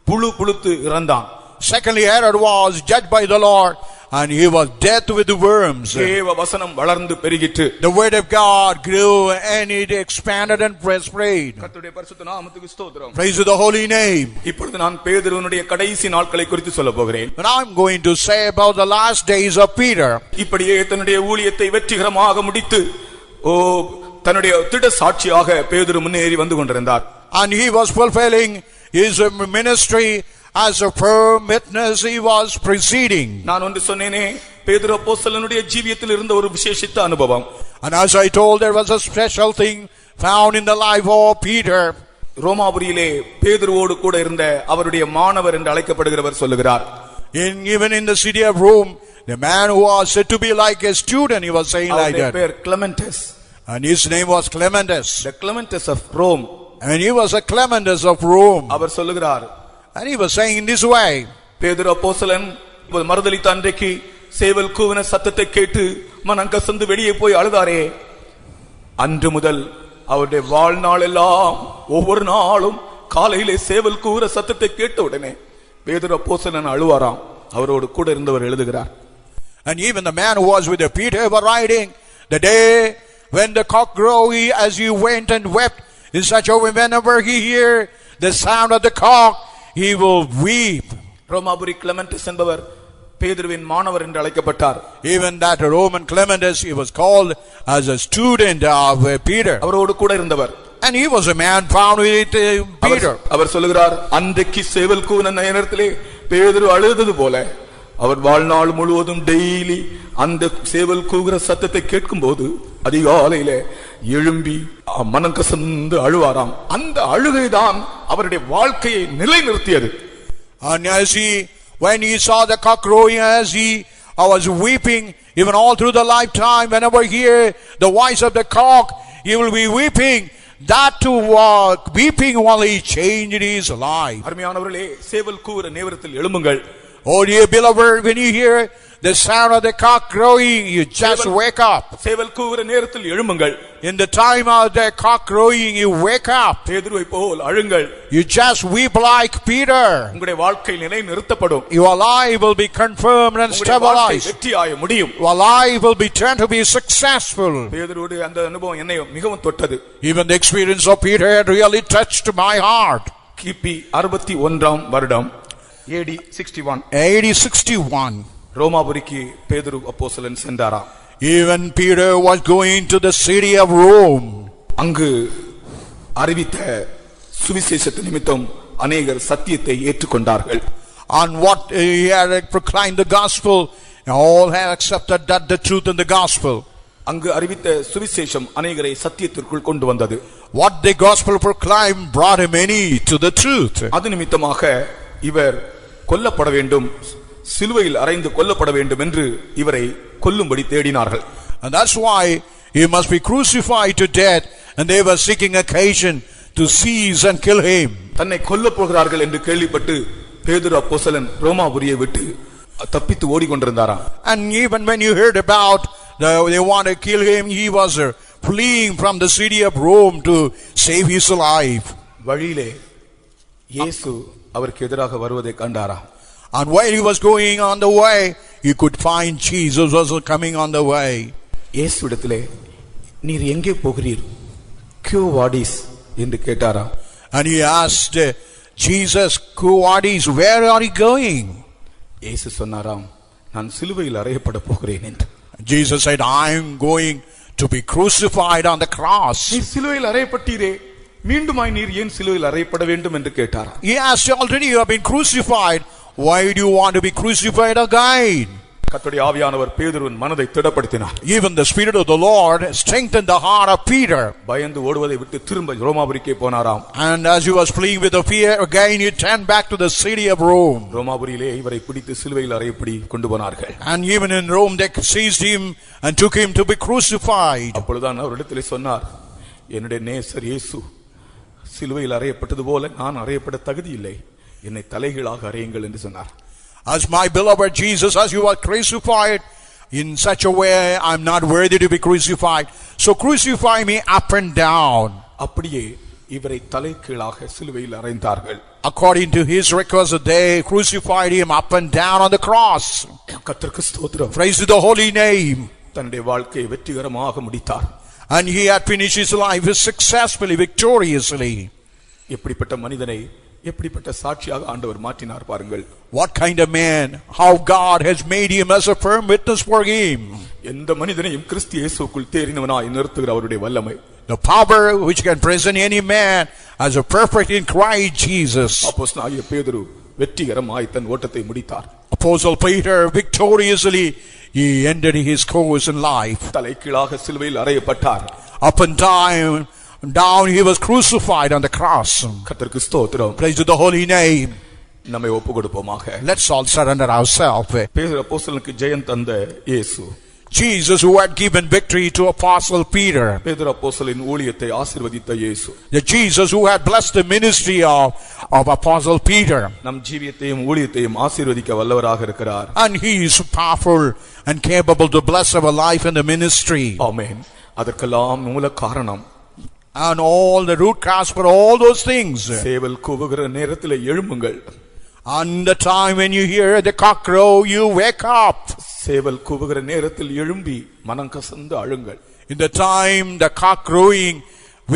புழுபுழுத்து இறந்தான். Secondly, Herod was judged by the Lord and he was dead with the worms. தேவ வசனம் வளர்ந்து பெருகிற்று. The word of God grew and it expanded and spread. கர்த்தருடைய பரிசுத்த நாமத்துக்கு ஸ்தோத்திரம். Praise to the holy name. இப்பொழுது நான் பேதுருவினுடைய கடைசி நாட்களை குறித்து சொல்லப் போகிறேன். And I'm going to say about the last days of Peter. இப்படியே தன்னுடைய ஊழியத்தை வெற்றிகரமாக முடித்து தன்னுடைய திட சாட்சியாக பேதுரு முன்னேறி வந்து கொண்டிருந்தார். And he was fulfilling his ministry as a firm witness he was proceeding. நான் ஒன்று சொன்னேனே, பேதுரு அப்போஸ்தலனுடைய ஜீவியத்தில் இருந்த ஒரு விசேஷித்த அனுபவம். And as I told, there was a special thing found in the life of Peter. ரோமாபுரியிலே பேதுருவோடு கூட இருந்த அவருடைய மாணவர் என்று அழைக்கப்படுகிறவர் சொல்லுகிறார். Even in the city of Rome, the man who was said to be like a student, he was saying like that. பேர் கிளமெண்டஸ். And his name was Clementus. The Clementus of Rome. And he was a Clementus of Rome. அவர் சொல்லுகிறார். And he was saying in this way. பேதுரு அப்போஸ்தலன் மறுதலித்த அன்றைக்கு சேவல் கூவின சத்தத்தை கேட்டு மனங்கசந்து வெளியே போய் அழுதாரே, அன்று முதல் அவருடைய வாழ்நாள் எல்லாம் ஒவ்வொரு நாளும் காலையிலே சேவல் கூவுற சத்தத்தை கேட்ட உடனே பேதுரு அப்போஸ்தலன் அழுவாராம். அவரோடு கூட இருந்தவர் எழுதுகிறார். And even the man who was with Peter were writing, the day when the cock crowed as he went and wept, in such a way whenever he hear the sound of the cock, he will weep. ரோமாபுரி கிளமெண்டஸ் என்பவர் பேதுருவின் மாணவர் என்று அழைக்கப்பட்டார். Even that Roman Clementus, he was called as a student of Peter. அவரோடு கூட இருந்தவர். And he was a man found with Peter. அவர் சொல்லுகிறார், அன்றைக்கு சேவல் கூவின நேரத்திலே பேதுரு அழுதது போல அவர் வாழ்நாள் முழுவதும் டெய்லி அந்த சேவல் கூவுகிற சத்தத்தை கேட்கும் போது அதிகாலையிலே எழும்பி மனங்கசந்து அழுவாராம். அந்த அழுகைதான் அவருடைய வாழ்க்கையை நிலைநிறுத்தியது. And when he saw the cock crowing, as he was weeping, even all through the lifetime, whenever he hear the voice of the cock, he will be weeping. That to weeping only changed his life. அருமையானவர்களே, சேவல் கூவுற நேரத்தில் எழும்புங்கள். Oh dear beloved, when you hear the sound of the cock crowing, you just wake up. சேவல் கூவுற நேரத்தில் எழும்புங்கள். In the time of the cock crowing, you wake up. பேதுருவை போல் அழுங்கள். You just weep like Peter. உங்களுடைய வாழ்க்கை நிலை நிறுத்தப்படும். Your life will be confirmed and stabilized. வெற்றியாய முடியும். Your life will be turned to be successful. பேதுருவோடு அந்த அனுபவம் என்னை மிகவும் தொட்டது. Even the experience of Peter had really touched my heart. கிபி 61ஆம் வருடம் AD 61. AD 61. ரோமாபுரிக்கு பேதுரு அப்போஸ்தலன் சென்றாராம். Even Peter was going to the city of Rome. அங்கு அறிவித்த சுவிசேஷத்து நிமித்தம் அநேகர் சத்தியத்தை ஏற்றுக்கொண்டார்கள். On what he had proclaimed the gospel, all had accepted that the truth in the gospel. அங்கு அறிவித்த சுவிசேஷம் அநேகரை சத்தியத்திற்குள் கொண்டு வந்தது. What the gospel proclaimed brought many to the truth. அது நிமித்தமாக இவர் கொல்லப்பட வேண்டும், சிலுவையில் அறைந்து கொல்லப்பட வேண்டும் என்று இவரை கொல்லும்படி தேடினார்கள். And that's why he must be crucified to death, and they were seeking occasion to seize and kill him. தன்னை கொல்லப் போகிறார்கள் என்று கேள்விப்பட்டு பேதுரு அப்போஸ்தலன் ரோமாபுரியை விட்டு தப்பித்து ஓடிக்கொண்டிருந்தாராம். And even when you heard about they want to kill him, he was fleeing from the city of Rome to save his life. வழியிலே இயேசு அவருக்கு எதிராக வருவதை கண்டாராம். And while he was going on the way, he could find Jesus also coming on the way. இயேசுவிடத்திலே நீர் எங்கே போகிறீர், Q வாடிஸ் என்று கேட்டாராம். And he asked Jesus, "Kuwadis, where are you going?" இயேசு சொன்னாராம், நான் சிலுவையில் அறையப்பட போகிறேன் என்று. Jesus said, "I am going to be crucified on the cross." நீர் சிலுவையில் அறையப்பட்டீரே, மீண்டுமாய் நீர் ஏன் சிலுவையில் அறையப்பட வேண்டும் என்று கேட்டாராம். He asked, "Already you have been crucified. Why do you want to be crucified again?" கர்த்தருடைய ஆவியானவர் பேதுருவின் மனதை திடப்படுத்தினார். Even the Spirit of the Lord strengthened the heart of Peter. பயந்து ஓடுவதை விட்டு திரும்ப ரோமாபுரிக்கே போனாராம். And as he was fleeing with the fear, again he turned back to the city of Rome. ரோமாபுரியிலே இவரை பிடித்து சிலுவையில் அறையப்படி கொண்டு போனார்கள். And even in Rome they seized him and took him to be crucified. அப்பொழுதுதான் அவரிடத்திலே சொன்னார், என்னுடைய நேசர் இயேசு சிலுவையில் அறையப்பட்டது போல நான் அறையப்பட தகுதி இல்லை, என்னை தலைகீழாக அறையுங்கள் என்று சொன்னார். As my beloved Jesus, as you are crucified in such a way, I'm not worthy to be crucified. So crucify me up and down. அப்படியே இவரை தலைகீழாக சிலுவையில் அறைந்தார்கள். According to his request, they crucified him up and down on the cross. கர்த்தருக்கு ஸ்தோத்திரம். Praise to the holy name. தன்னுடைய வாழ்க்கையை வெற்றிகரமாக முடித்தார். And he had finished his life successfully, victoriously. எப்படிப்பட்ட மனிதனை எப்படிப்பட்ட சாட்சியாக ஆண்டவர் மாற்றினார் பாருங்கள். What kind of man, how God has made him as a firm witness for him. எந்த மனிதனையும் கிறிஸ்து இயேசுவுக்குள் தேறினவனாய் நிறுத்துகிற அவருடைய வல்லமை. The power which can present any man as a perfect in Christ Jesus. அப்போஸ்தலனாகிய பேதுரு வெற்றிகரமாய் தன் ஓட்டத்தை முடித்தார். Apostle Peter victoriously he ended his course in life. தலைகீழாக சிலுவையில் அறையப்பட்டார். Up and down he was crucified on the cross. கர்த்தருக்கு ஸ்தோத்திரம். Praise to the holy name. நம்மை ஒப்புக்கொடுப்போமாக. Let's all surrender ourselves. பேதுரு அப்போஸ்தலனுக்கு ஜெயம் தந்த இயேசு, Jesus who had given victory to Apostle Peter. பேதுரு அப்போஸ்தலனின் ஊழியத்தை ஆசீர்வதித்த இயேசு, The Jesus who had blessed the ministry of Apostle Peter. நம் ஜீவியத்தையும் ஊழியத்தையும் ஆசீர்வதிக்க வல்லவராக இருக்கிறார். And he is powerful and capable to bless our life in the ministry. ஆமென். அதற்கெல்லாம் மூல காரணம், And all the root cause for all those things. சேவல் கூவுகிற நேரத்திலே எழும்புங்கள். On the time when you hear the cock crow, you wake up. சேவல் கூவுகிற நேரத்தில் எழும்பி மனம் கசந்து அழுங்கள். In the time the cock crowing,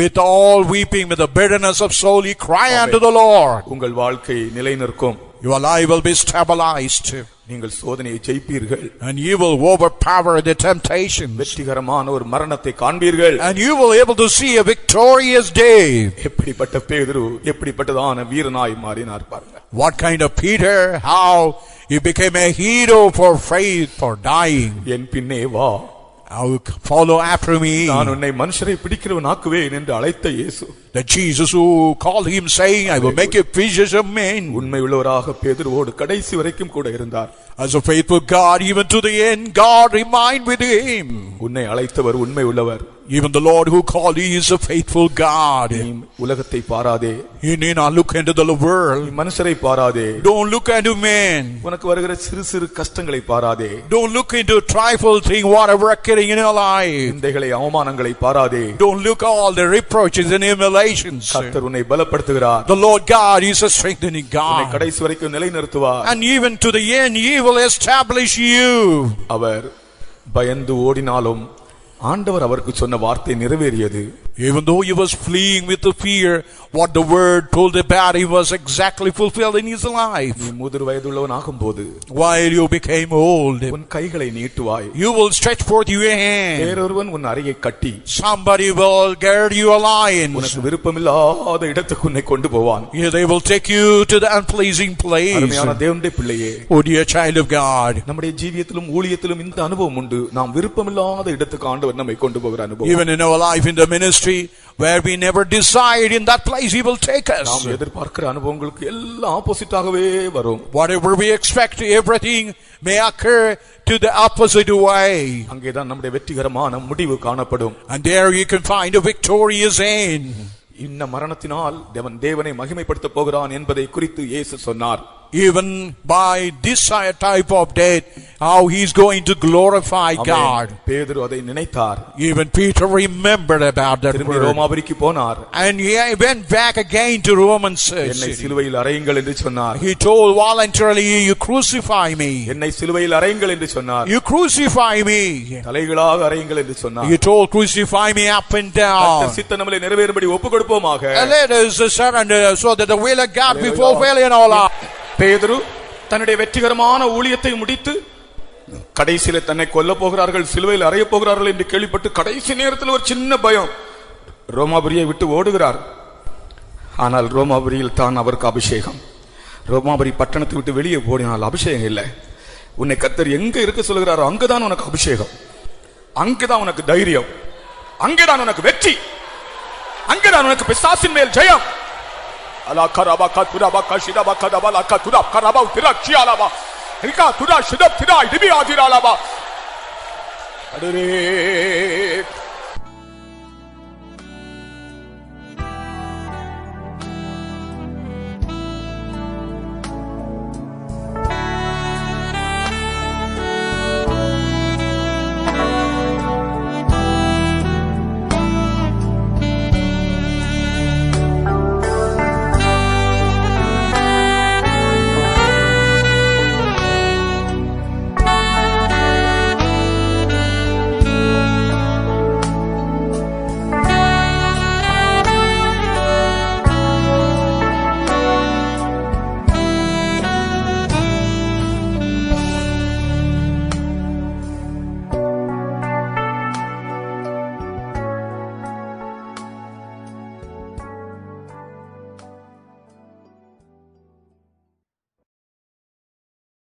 with all weeping, with the bitterness of soul, you cry unto the Lord. உங்கள் வாழ்க்கை நிலை நிற்கும். Your life will be stabilized. நீங்கள் சோதனையை ஜெயிப்பீர்கள். And you will overpower the temptations. வெற்றிகரமான ஒரு மரணத்தை காண்பீர்கள். And you will able to see a victorious day. எப்படிப்பட்ட பேதுரு எப்படிப்பட்டதான வீரனாய் மாறினார் பாருங்க. What kind of Peter, how he became a hero for faith, for dying. என் பின்னே வா, Follow after me. நான் உன்னை மனுஷரை பிடிக்கிறவனாக்குவேன் என்று அழைத்த இயேசு, The Jesus who called him saying, I will make you fishers of men. உண்மை உள்ளவராக பேதுருவோடு கடைசி வரைக்கும் கூட இருந்தார். As a faithful God, even to the end, God remained with him. உன்னை அழைத்தவர் உண்மை உள்ளவர். Even the Lord who called you is a faithful God. நீ உலகத்தை பாராதே, You need not look into the world. நீ மனுஷரை பாராதே, Don't look into men. உனக்கு வருகிற சிறு சிறு கஷ்டங்களை பாராதே, Don't look into trifle thing, whatever occurring in your life. நிந்தைகளை அவமானங்களை பாராதே. Don't look at all the reproaches and humiliations. கர்த்தர் உன்னை பலப்படுத்துகிறார். The Lord God is a strengthening உன்னை God. கடைசி வரைக்கும் நிலைநிறுத்துவார். And even to the end, He will establish you. அவர் பயந்து ஓடினாலும் ஆண்டவர் அவருக்கு சொன்ன வார்த்தை நிறைவேறியது. Even though he was fleeing with the fear, what the word told about him was exactly fulfilled in his life. நீ முதிர் வயதுள்ளவன் ஆகும்போது While you became old, உன் கைகளை நீட்டுவாய், you will stretch forth your hand. வேறொருவன் உன் அறையை கட்டி Somebody will gird you a lion. உனக்கு விருப்பமில்லாத இடத்துக்கு உன்னை கொண்டு போவான். Yeah, they will take you to the unpleasing place. அருமையான தேவனுடைய பிள்ளையே, Oh dear child of God, நம்முடைய ஜீவியத்திலும் ஊழியத்திலும் இந்த அனுபவம் உண்டு. நாம் விருப்பமில்லாத இடத்துக்கு ஆண்டவர் நம்மை கொண்டு போகிற அனுபவம். even in our life in the ministry where we never decide, in that place He will take us. நாம் எதிர்பார்க்கிற அனுபவங்களுக்கு எல்லாம் ஆப்போசிட்டாகவே வரும். Whatever we expect, everything may occur to the opposite way. அங்கேதான் நம்முடைய வெற்றிகரமான முடிவு காணப்படும். And there you can find a victorious end. இன்ன மரணத்தினால் தேவனை மகிமைப்படுத்த போகிறான் என்பதை குறித்து இயேசு சொன்னார். even by this type of death, how he's going to glorify God. பேதுரு அதை நினைத்தார். Even Peter remembered about that திரும்பி word. ரோமாபுரிக்கு போனார். And he went back again to Romans என்னை city. சிலுவையில் அறையுங்கள் என்று சொன்னார். He told voluntarily, you crucify me. என்னை சிலுவையில் அறையுங்கள் என்று சொன்னார். You crucify me. தலைகளாக அறையுங்கள் என்று சொன்னார். He told, crucify me up and down. கர்த்தர் சித்தம் நம்மை நிறைவேறும்படி ஒப்புக்கொடுப்போமாக. And let us surrender so that the will of God be fulfilled in our life. பேதுரு தன்னுடைய வெற்றிகரமான ஊழியத்தை முடித்து கடைசியில தன்னை கொல்ல போகிறார்கள், சிலுவையில் அறைய போகிறார்கள் என்று கேள்விப்பட்டு கடைசி நேரத்தில் ஒரு சின்ன பயம், ரோமாபுரியை விட்டு ஓடுகிறார். ஆனால் ரோமாபுரியில் தான் அவருக்கு அபிஷேகம். ரோமாபுரி பட்டணத்தை விட்டு வெளியே ஓடினால் அபிஷேகம் இல்லை. உன்னை கர்த்தர் எங்க இருக்க சொல்கிறாரோ அங்குதான் உனக்கு அபிஷேகம், அங்குதான் உனக்கு தைரியம், அங்கேதான் உனக்கு வெற்றி, அங்கேதான் உனக்கு பிசாசின் மேல் ஜெயம். அலா கரபா கதுரபா கஷிதபா கதபலா கதுரா கரபா திரா கியாலபா இகா துரா ஷிதப் திரா டிபி ஆதிராலபா அடரே